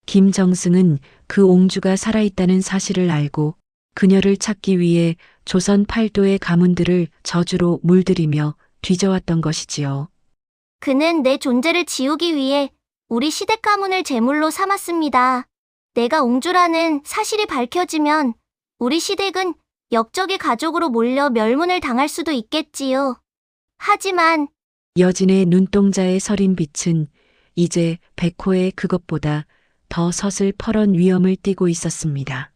김정승은 그 옹주가 살아있다는 사실을 알고 그녀를 찾기 위해 조선 팔도의 가문들을 저주로 물들이며 뒤져왔던 것이지요. 그는 내 존재를 지우기 위해 우리 시댁 가문을 제물로 삼았습니다. 내가 옹주라는 사실이 밝혀지면 우리 시댁은 역적의 가족으로 몰려 멸문을 당할 수도 있겠지요. 하지만 여진의 눈동자에 서린 빛은 이제 백호의 그것보다 더 서슬퍼런 위엄을 띠고 있었습니다.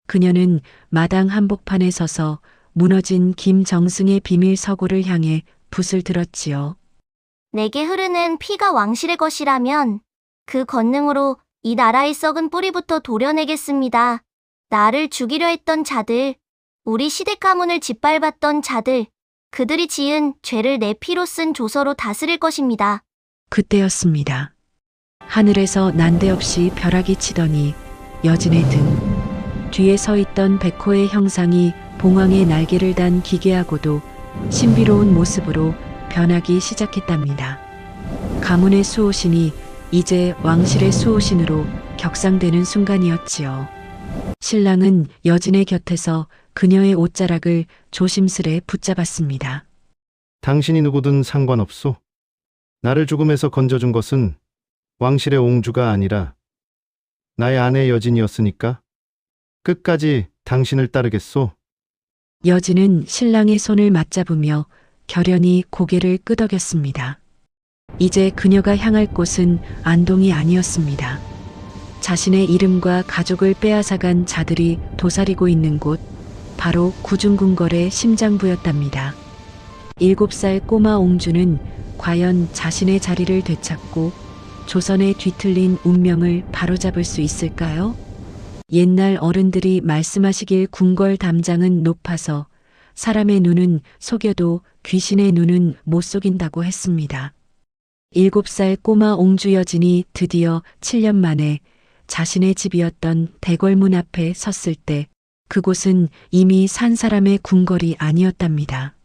그녀는 마당 한복판에 서서 무너진 김정승의 비밀 서고를 향해 붓을 들었지요. 내게 흐르는 피가 왕실의 것이라면 그 권능으로 이 나라의 썩은 뿌리부터 도려내겠습니다. 나를 죽이려 했던 자들, 우리 시댁 가문을 짓밟았던 자들, 그들이 지은 죄를 내 피로 쓴 조서로 다스릴 것입니다. 그때였습니다. 하늘에서 난데없이 벼락이 치더니 여진의 등 뒤에 서 있던 백호의 형상이 봉황의 날개를 단 기괴하고도 신비로운 모습으로 변하기 시작했답니다. 가문의 수호신이 이제 왕실의 수호신으로 격상되는 순간이었지요. 신랑은 여진의 곁에서 그녀의 옷자락을 조심스레 붙잡았습니다. 당신이 누구든 상관없소. 나를 죽음에서 건져준 것은 왕실의 옹주가 아니라 나의 아내 여진이었으니까 끝까지 당신을 따르겠소. 여진은 신랑의 손을 맞잡으며 결연히 고개를 끄덕였습니다. 이제 그녀가 향할 곳은 안동이 아니었습니다. 자신의 이름과 가족을 빼앗아간 자들이 도사리고 있는 곳, 바로 구중궁궐의 심장부였답니다. 7살 꼬마 옹주는 과연 자신의 자리를 되찾고 조선의 뒤틀린 운명을 바로잡을 수 있을까요? 옛날 어른들이 말씀하시길 궁궐 담장은 높아서 사람의 눈은 속여도 귀신의 눈은 못 속인다고 했습니다. 7살 꼬마 옹주 여진이 드디어 7년 만에 자신의 집이었던 대궐문 앞에 섰을 때 그곳은 이미 산 사람의 궁궐이 아니었답니다.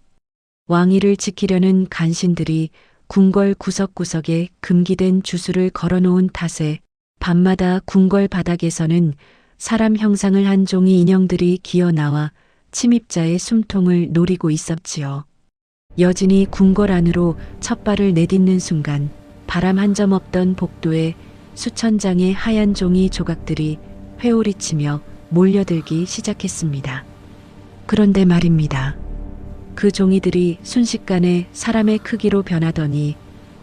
왕위를 지키려는 간신들이 궁궐 구석구석에 금기된 주술을 걸어놓은 탓에 밤마다 궁궐 바닥에서는 사람 형상을 한 종이 인형들이 기어나와 침입자의 숨통을 노리고 있었지요. 여진이 궁궐 안으로 첫 발을 내딛는 순간 바람 한 점 없던 복도에 수천 장의 하얀 종이 조각들이 회오리치며 몰려들기 시작했습니다. 그런데 말입니다. 그 종이들이 순식간에 사람의 크기로 변하더니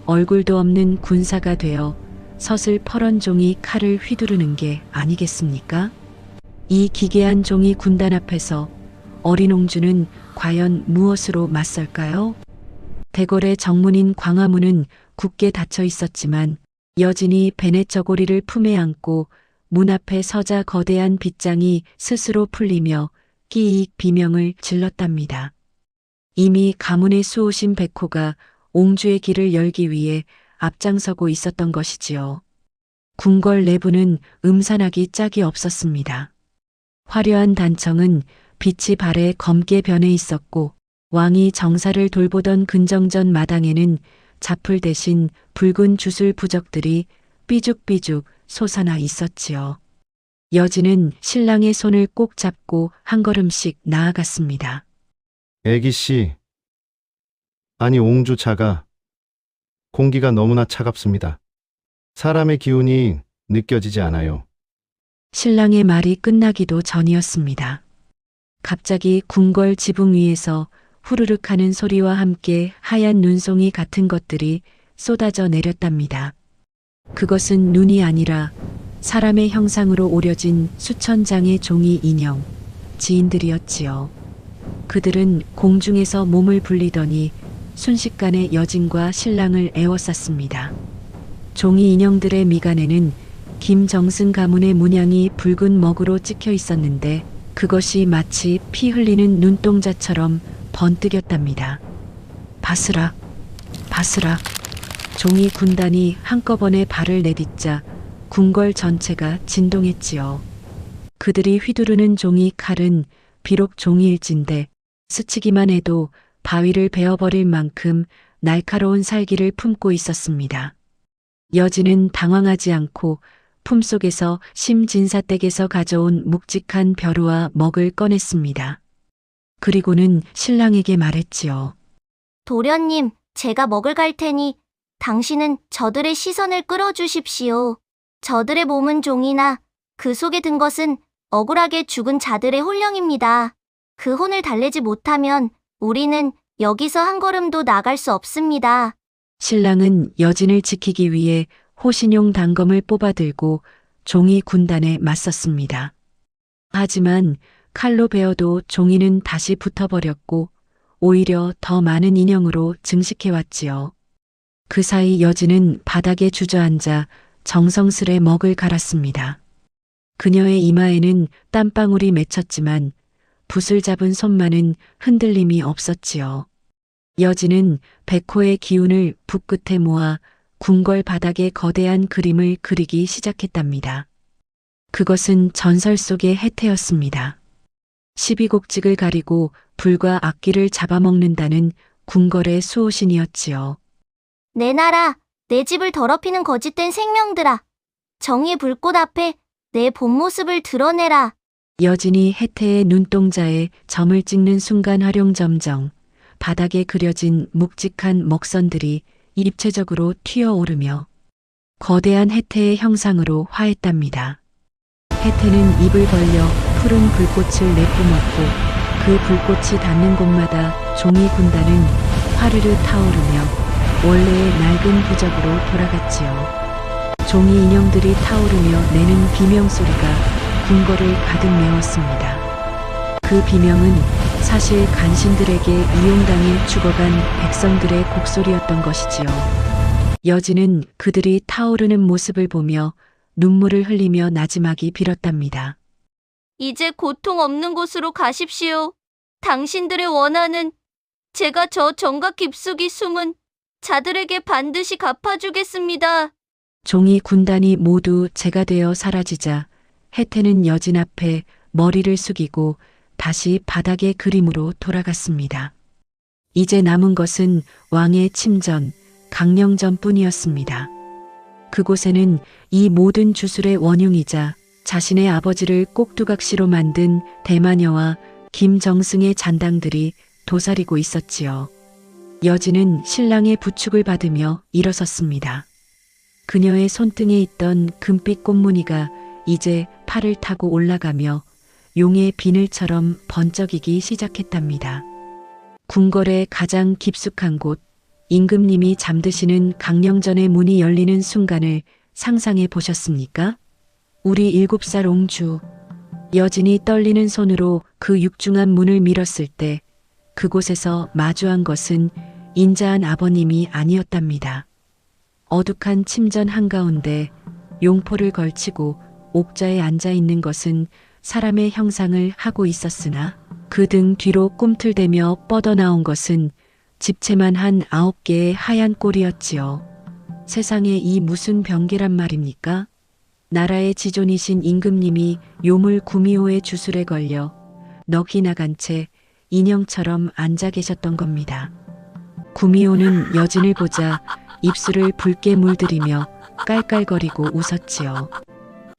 얼굴도 없는 군사가 되어 서슬 퍼런 종이 칼을 휘두르는 게 아니겠습니까? 이 기괴한 종이 군단 앞에서 어린 옹주는 과연 무엇으로 맞설까요? 대궐의 정문인 광화문은 굳게 닫혀 있었지만 여진이 베넷 저고리를 품에 안고 문 앞에 서자 거대한 빗장이 스스로 풀리며 끼익 비명을 질렀답니다. 이미 가문의 수호신 백호가 옹주의 길을 열기 위해 앞장서고 있었던 것이지요. 궁궐 내부는 음산하기 짝이 없었습니다. 화려한 단청은 빛이 발에 검게 변해 있었고 왕이 정사를 돌보던 근정전 마당에는 자풀 대신 붉은 주술 부적들이 삐죽삐죽 솟아나 있었지요. 여진은 신랑의 손을 꼭 잡고 한 걸음씩 나아갔습니다. 애기씨. 아니 옹주 차가. 공기가 너무나 차갑습니다. 사람의 기운이 느껴지지 않아요. 신랑의 말이 끝나기도 전이었습니다. 갑자기 궁궐 지붕 위에서 후루룩 하는 소리와 함께 하얀 눈송이 같은 것들이 쏟아져 내렸답니다. 그것은 눈이 아니라 사람의 형상으로 오려진 수천 장의 종이 인형, 지인들이었지요. 그들은 공중에서 몸을 불리더니 순식간에 여진과 신랑을 에워쌌습니다. 종이 인형들의 미간에는 김정승 가문의 문양이 붉은 먹으로 찍혀 있었는데 그것이 마치 피 흘리는 눈동자처럼 번뜩였답니다. 바스락, 바스락. 종이 군단이 한꺼번에 발을 내딛자 궁궐 전체가 진동했지요. 그들이 휘두르는 종이 칼은 비록 종이일진데 스치기만 해도 바위를 베어버릴 만큼 날카로운 살기를 품고 있었습니다. 여진은 당황하지 않고 품속에서 심진사댁에서 가져온 묵직한 벼루와 먹을 꺼냈습니다. 그리고는 신랑에게 말했지요. 도련님, 제가 먹을 갈 테니 당신은 저들의 시선을 끌어주십시오. 저들의 몸은 종이나 그 속에 든 것은 억울하게 죽은 자들의 혼령입니다. 그 혼을 달래지 못하면 우리는 여기서 한 걸음도 나갈 수 없습니다. 신랑은 여진을 지키기 위해 호신용 단검을 뽑아들고 종이 군단에 맞섰습니다. 하지만 칼로 베어도 종이는 다시 붙어버렸고 오히려 더 많은 인형으로 증식해왔지요. 그 사이 여진은 바닥에 주저앉아 정성스레 먹을 갈았습니다. 그녀의 이마에는 땀방울이 맺혔지만 붓을 잡은 손만은 흔들림이 없었지요. 여진은 백호의 기운을 붓끝에 모아 궁궐 바닥에 거대한 그림을 그리기 시작했답니다. 그것은 전설 속의 해태였습니다. 12곡직을 가리고 불과 악기를 잡아먹는다는 궁궐의 수호신이었지요. 내 나라, 내 집을 더럽히는 거짓된 생명들아. 정의의 불꽃 앞에 내 본 모습을 드러내라. 여진이 해태의 눈동자에 점을 찍는 순간 활용점정, 바닥에 그려진 묵직한 먹선들이 입체적으로 튀어오르며 거대한 해태의 형상으로 화했답니다. 해태는 입을 벌려 푸른 불꽃을 내뿜었고 그 불꽃이 닿는 곳마다 종이 군단은 화르르 타오르며 원래의 낡은 부적으로 돌아갔지요. 종이 인형들이 타오르며 내는 비명소리가 궁궐을 가득 메웠습니다. 그 비명은 사실 간신들에게 이용당해 죽어간 백성들의 곡소리였던 것이지요. 여진은 그들이 타오르는 모습을 보며 눈물을 흘리며 나지막이 빌었답니다. 이제 고통 없는 곳으로 가십시오. 당신들의 원한은 제가 저 정각 깊숙이 숨은 자들에게 반드시 갚아주겠습니다. 종이 군단이 모두 재가 되어 사라지자 혜태는 여진 앞에 머리를 숙이고 다시 바닥의 그림으로 돌아갔습니다. 이제 남은 것은 왕의 침전, 강령전 뿐이었습니다. 그곳에는 이 모든 주술의 원흉이자 자신의 아버지를 꼭두각시로 만든 대마녀와 김정승의 잔당들이 도사리고 있었지요. 여진은 신랑의 부축을 받으며 일어섰습니다. 그녀의 손등에 있던 금빛 꽃무늬가 이제 팔을 타고 올라가며 용의 비늘처럼 번쩍이기 시작했답니다. 궁궐의 가장 깊숙한 곳, 임금님이 잠드시는 강령전의 문이 열리는 순간을 상상해 보셨습니까? 우리 7살 옹주. 여진이 떨리는 손으로 그 육중한 문을 밀었을 때 그곳에서 마주한 것은 인자한 아버님이 아니었답니다. 어둑한 침전 한가운데 용포를 걸치고 옥자에 앉아 있는 것은 사람의 형상을 하고 있었으나 그 등 뒤로 꿈틀대며 뻗어나온 것은 집채만 한 9개의 하얀 꼴이었지요. 세상에 이 무슨 병기란 말입니까? 나라의 지존이신 임금님이 요물 구미호의 주술에 걸려 넋이 나간 채 인형처럼 앉아 계셨던 겁니다. 구미호는 여진을 보자 입술을 붉게 물들이며 깔깔거리고 웃었지요.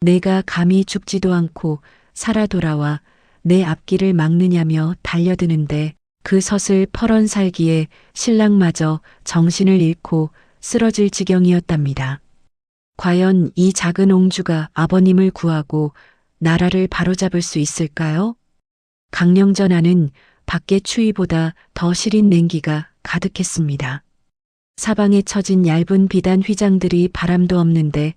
내가 감히 죽지도 않고 살아 돌아와 내 앞길을 막느냐며 달려드는데 그 서슬 퍼런 살기에 신랑마저 정신을 잃고 쓰러질 지경이었답니다. 과연 이 작은 옹주가 아버님을 구하고 나라를 바로잡을 수 있을까요? 강령전 안은 밖의 추위보다 더 시린 냉기가 가득했습니다. 사방에 처진 얇은 비단 휘장들이 바람도 없는데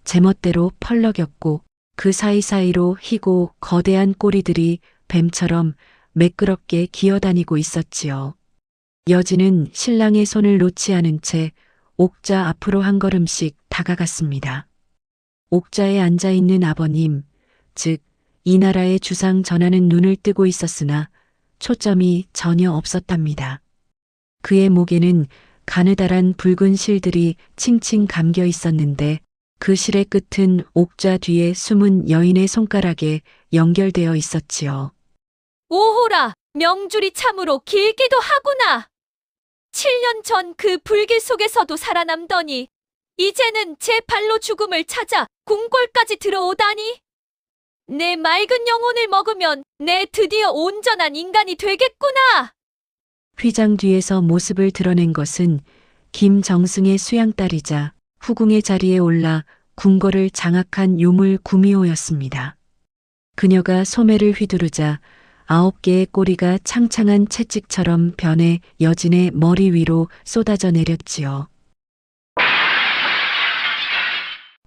제멋대로 펄럭였고 그 사이사이로 희고 거대한 꼬리들이 뱀처럼 매끄럽게 기어다니고 있었지요. 여진은 신랑의 손을 놓지 않은 채 옥자 앞으로 한 걸음씩 다가갔습니다. 옥자에 앉아 있는 아버님, 즉 이 나라의 주상 전하는 눈을 뜨고 있었으나 초점이 전혀 없었답니다. 그의 목에는 가느다란 붉은 실들이 칭칭 감겨 있었는데 그 실의 끝은 옥자 뒤에 숨은 여인의 손가락에 연결되어 있었지요. 오호라, 명줄이 참으로 길기도 하구나. 7년 전 그 불길 속에서도 살아남더니 이제는 제 발로 죽음을 찾아 궁궐까지 들어오다니. 내 맑은 영혼을 먹으면 내 드디어 온전한 인간이 되겠구나. 휘장 뒤에서 모습을 드러낸 것은 김정승의 수양딸이자 후궁의 자리에 올라 궁궐을 장악한 요물 구미호였습니다. 그녀가 소매를 휘두르자 9개의 꼬리가 창창한 채찍처럼 변해 여진의 머리 위로 쏟아져 내렸지요.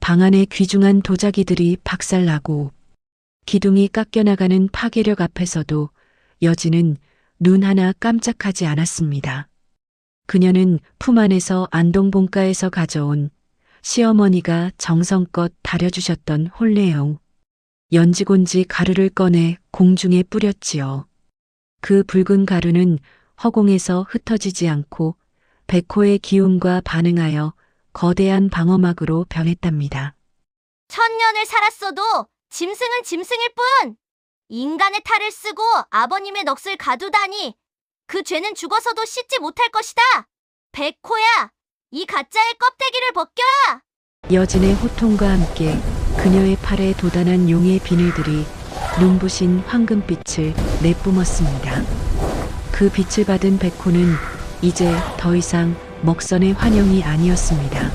방 안에 귀중한 도자기들이 박살나고 기둥이 깎여나가는 파괴력 앞에서도 여진은 눈 하나 깜짝하지 않았습니다. 그녀는 품 안에서 안동본가에서 가져온 시어머니가 정성껏 다려주셨던 홀레용, 연지곤지 가루를 꺼내 공중에 뿌렸지요. 그 붉은 가루는 허공에서 흩어지지 않고 백호의 기운과 반응하여 거대한 방어막으로 변했답니다. 1000년을 살았어도 짐승은 짐승일 뿐! 인간의 탈을 쓰고 아버님의 넋을 가두다니 그 죄는 죽어서도 씻지 못할 것이다! 백호야! 이 가짜의 껍데기를 벗겨라! 여진의 호통과 함께 그녀의 팔에 도단한 용의 비늘들이 눈부신 황금빛을 내뿜었습니다. 그 빛을 받은 백호는 이제 더 이상 먹선의 환영이 아니었습니다.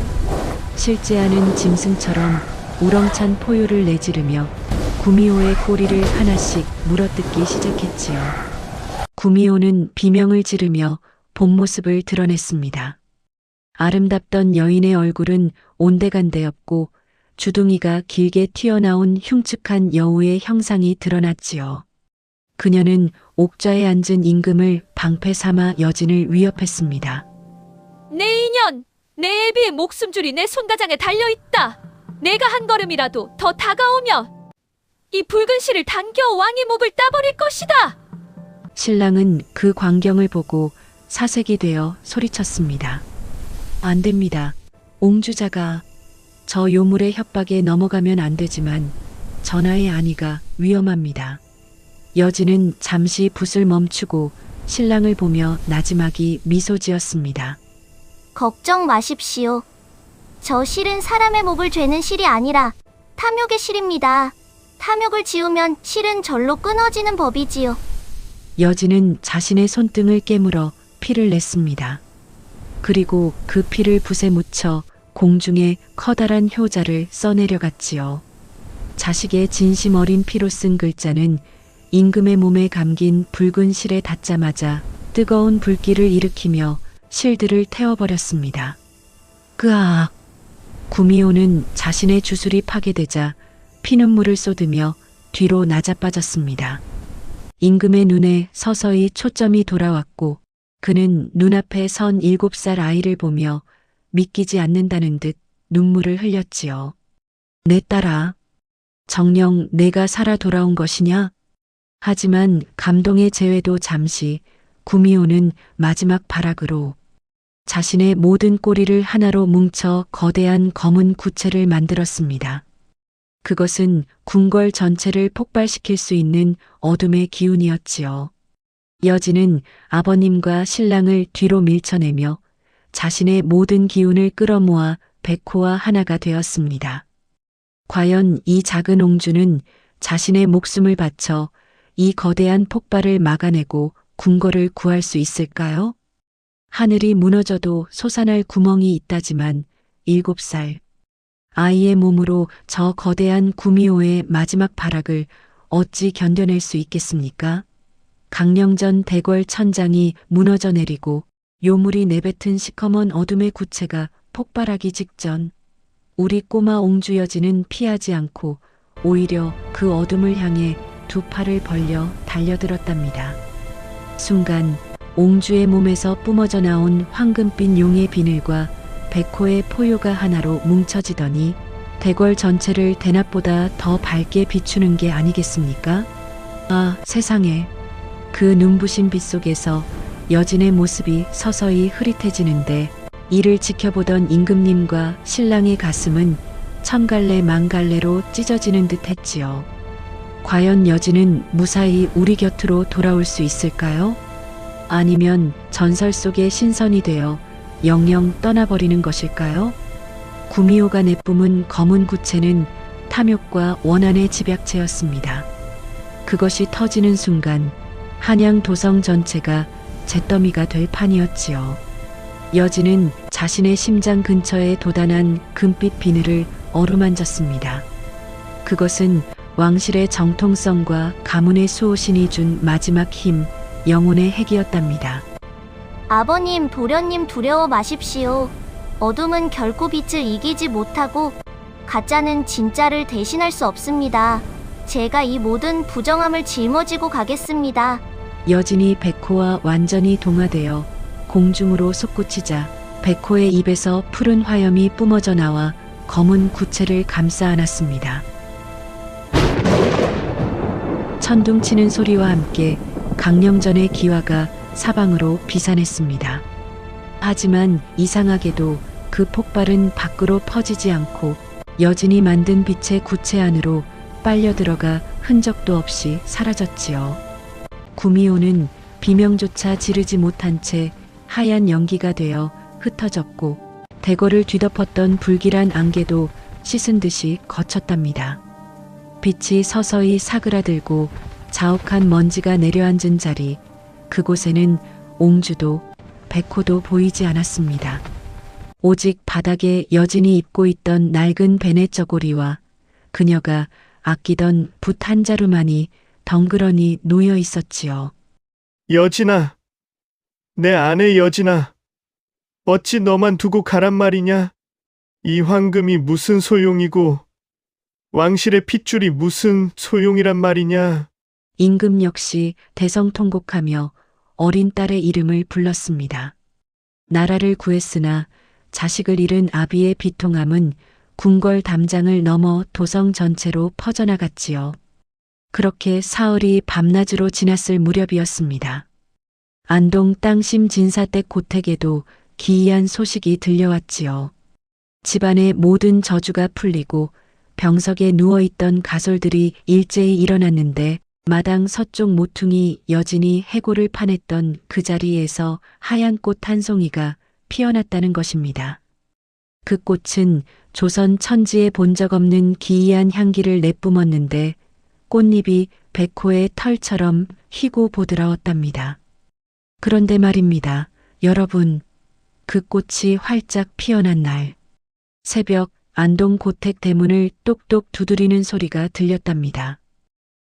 실제하는 짐승처럼 우렁찬 포효를 내지르며 구미호의 꼬리를 하나씩 물어뜯기 시작했지요. 구미호는 비명을 지르며 본 모습을 드러냈습니다. 아름답던 여인의 얼굴은 온데간데였고 주둥이가 길게 튀어나온 흉측한 여우의 형상이 드러났지요. 그녀는 옥좌에 앉은 임금을 방패 삼아 여진을 위협했습니다. 내 인연! 내 애비의 목숨줄이 내 손가장에 달려있다! 내가 한 걸음이라도 더 다가오면 이 붉은 실을 당겨 왕의 목을 따버릴 것이다! 신랑은 그 광경을 보고 사색이 되어 소리쳤습니다. 안 됩니다. 옹주자가 저 요물의 협박에 넘어가면 안 되지만 전하의 아니가 위험합니다. 여진은 잠시 붓을 멈추고 신랑을 보며 나지막이 미소 지었습니다. 걱정 마십시오. 저 실은 사람의 목을 죄는 실이 아니라 탐욕의 실입니다. 탐욕을 지우면 실은 절로 끊어지는 법이지요. 여진은 자신의 손등을 깨물어 피를 냈습니다. 그리고 그 피를 붓에 묻혀 공중에 커다란 효자를 써내려갔지요. 자식의 진심 어린 피로 쓴 글자는 임금의 몸에 감긴 붉은 실에 닿자마자 뜨거운 불길을 일으키며 실들을 태워버렸습니다. 그아! 구미호는 자신의 주술이 파괴되자 피눈물을 쏟으며 뒤로 낮아빠졌습니다. 임금의 눈에 서서히 초점이 돌아왔고 그는 눈앞에 선 7살 아이를 보며 믿기지 않는다는 듯 눈물을 흘렸지요. 내 딸아, 정녕 내가 살아 돌아온 것이냐? 하지만 감동의 재회도 잠시 구미호는 마지막 발악으로 자신의 모든 꼬리를 하나로 뭉쳐 거대한 검은 구체를 만들었습니다. 그것은 궁궐 전체를 폭발시킬 수 있는 어둠의 기운이었지요. 여진은 아버님과 신랑을 뒤로 밀쳐내며 자신의 모든 기운을 끌어모아 백호와 하나가 되었습니다. 과연 이 작은 옹주는 자신의 목숨을 바쳐 이 거대한 폭발을 막아내고 궁궐을 구할 수 있을까요? 하늘이 무너져도 솟아날 구멍이 있다지만 7살 아이의 몸으로 저 거대한 구미호의 마지막 발악을 어찌 견뎌낼 수 있겠습니까? 강령전 대궐 천장이 무너져 내리고 요물이 내뱉은 시커먼 어둠의 구체가 폭발하기 직전 우리 꼬마 옹주 여진은 피하지 않고 오히려 그 어둠을 향해 두 팔을 벌려 달려들었답니다. 순간 옹주의 몸에서 뿜어져 나온 황금빛 용의 비늘과 백호의 포효가 하나로 뭉쳐지더니 대궐 전체를 대낮보다 더 밝게 비추는 게 아니겠습니까? 아, 세상에. 그 눈부신 빛 속에서 여진의 모습이 서서히 흐릿해지는데 이를 지켜보던 임금님과 신랑의 가슴은 천갈래 만갈래로 찢어지는 듯 했지요. 과연 여진은 무사히 우리 곁으로 돌아올 수 있을까요? 아니면 전설 속의 신선이 되어 영영 떠나버리는 것일까요? 구미호가 내뿜은 검은 구체는 탐욕과 원한의 집약체였습니다. 그것이 터지는 순간 한양 도성 전체가 잿더미가 될 판이었지요. 여진은 자신의 심장 근처에 도단한 금빛 비늘을 어루만졌습니다. 그것은 왕실의 정통성과 가문의 수호신이 준 마지막 힘, 영혼의 핵이었답니다. 아버님, 도련님 두려워 마십시오. 어둠은 결코 빛을 이기지 못하고 가짜는 진짜를 대신할 수 없습니다. 제가 이 모든 부정함을 짊어지고 가겠습니다. 여진이 백호와 완전히 동화되어 공중으로 솟구치자 백호의 입에서 푸른 화염이 뿜어져 나와 검은 구체를 감싸 안았습니다. 천둥치는 소리와 함께 강령전의 기화가 사방으로 비산했습니다. 하지만 이상하게도 그 폭발은 밖으로 퍼지지 않고 여진이 만든 빛의 구체 안으로 빨려 들어가 흔적도 없이 사라졌지요. 구미호는 비명조차 지르지 못한 채 하얀 연기가 되어 흩어졌고 대궐을 뒤덮었던 불길한 안개도 씻은 듯이 거쳤답니다. 빛이 서서히 사그라들고 자욱한 먼지가 내려앉은 자리, 그곳에는 옹주도 백호도 보이지 않았습니다. 오직 바닥에 여진이 입고 있던 낡은 베네 저고리와 그녀가 아끼던 붓 한 자루만이 덩그러니 놓여 있었지요. 여진아, 내 아내 여진아, 어찌 너만 두고 가란 말이냐? 이 황금이 무슨 소용이고 왕실의 핏줄이 무슨 소용이란 말이냐? 임금 역시 대성통곡하며 어린 딸의 이름을 불렀습니다. 나라를 구했으나 자식을 잃은 아비의 비통함은 궁궐 담장을 넘어 도성 전체로 퍼져나갔지요. 그렇게 사흘이 밤낮으로 지났을 무렵이었습니다. 안동 땅심 진사댁 고택에도 기이한 소식이 들려왔지요. 집안의 모든 저주가 풀리고 병석에 누워있던 가솔들이 일제히 일어났는데 마당 서쪽 모퉁이 여진이 해골을 파냈던 그 자리에서 하얀 꽃 한 송이가 피어났다는 것입니다. 그 꽃은 조선 천지에 본 적 없는 기이한 향기를 내뿜었는데 꽃잎이 백호의 털처럼 희고 보드라웠답니다. 그런데 말입니다. 여러분, 그 꽃이 활짝 피어난 날, 새벽 안동 고택 대문을 똑똑 두드리는 소리가 들렸답니다.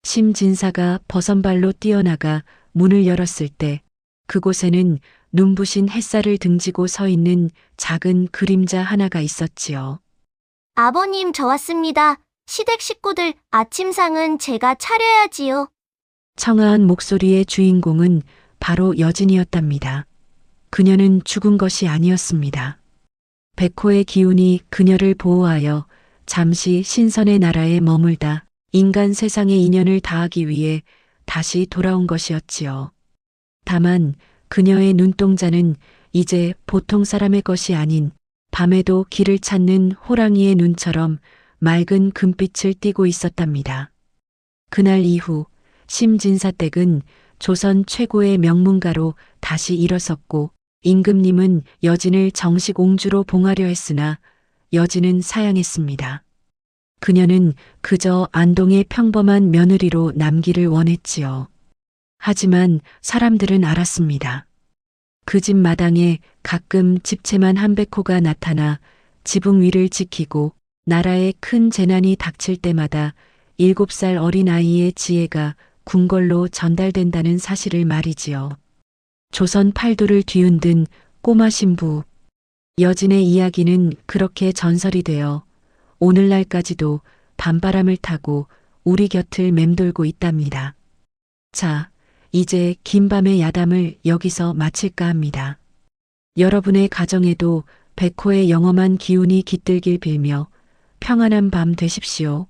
심진사가 버선발로 뛰어나가 문을 열었을 때 그곳에는 눈부신 햇살을 등지고 서 있는 작은 그림자 하나가 있었지요. 아버님, 저 왔습니다. 시댁 식구들 아침상은 제가 차려야지요. 청아한 목소리의 주인공은 바로 여진이었답니다. 그녀는 죽은 것이 아니었습니다. 백호의 기운이 그녀를 보호하여 잠시 신선의 나라에 머물다 인간 세상의 인연을 다하기 위해 다시 돌아온 것이었지요. 다만 그녀의 눈동자는 이제 보통 사람의 것이 아닌 밤에도 길을 찾는 호랑이의 눈처럼 맑은 금빛을 띠고 있었답니다. 그날 이후 심진사댁은 조선 최고의 명문가로 다시 일어섰고 임금님은 여진을 정식 옹주로 봉하려 했으나 여진은 사양했습니다. 그녀는 그저 안동의 평범한 며느리로 남기를 원했지요. 하지만 사람들은 알았습니다. 그 집 마당에 가끔 집채만 한 백호가 나타나 지붕 위를 지키고 나라에 큰 재난이 닥칠 때마다 7살 어린 아이의 지혜가 궁궐로 전달된다는 사실을 말이지요. 조선 팔도를 뒤흔든 꼬마 신부 여진의 이야기는 그렇게 전설이 되어 오늘날까지도 밤바람을 타고 우리 곁을 맴돌고 있답니다. 자, 이제 긴 밤의 야담을 여기서 마칠까 합니다. 여러분의 가정에도 백호의 영험한 기운이 깃들길 빌며 평안한 밤 되십시오.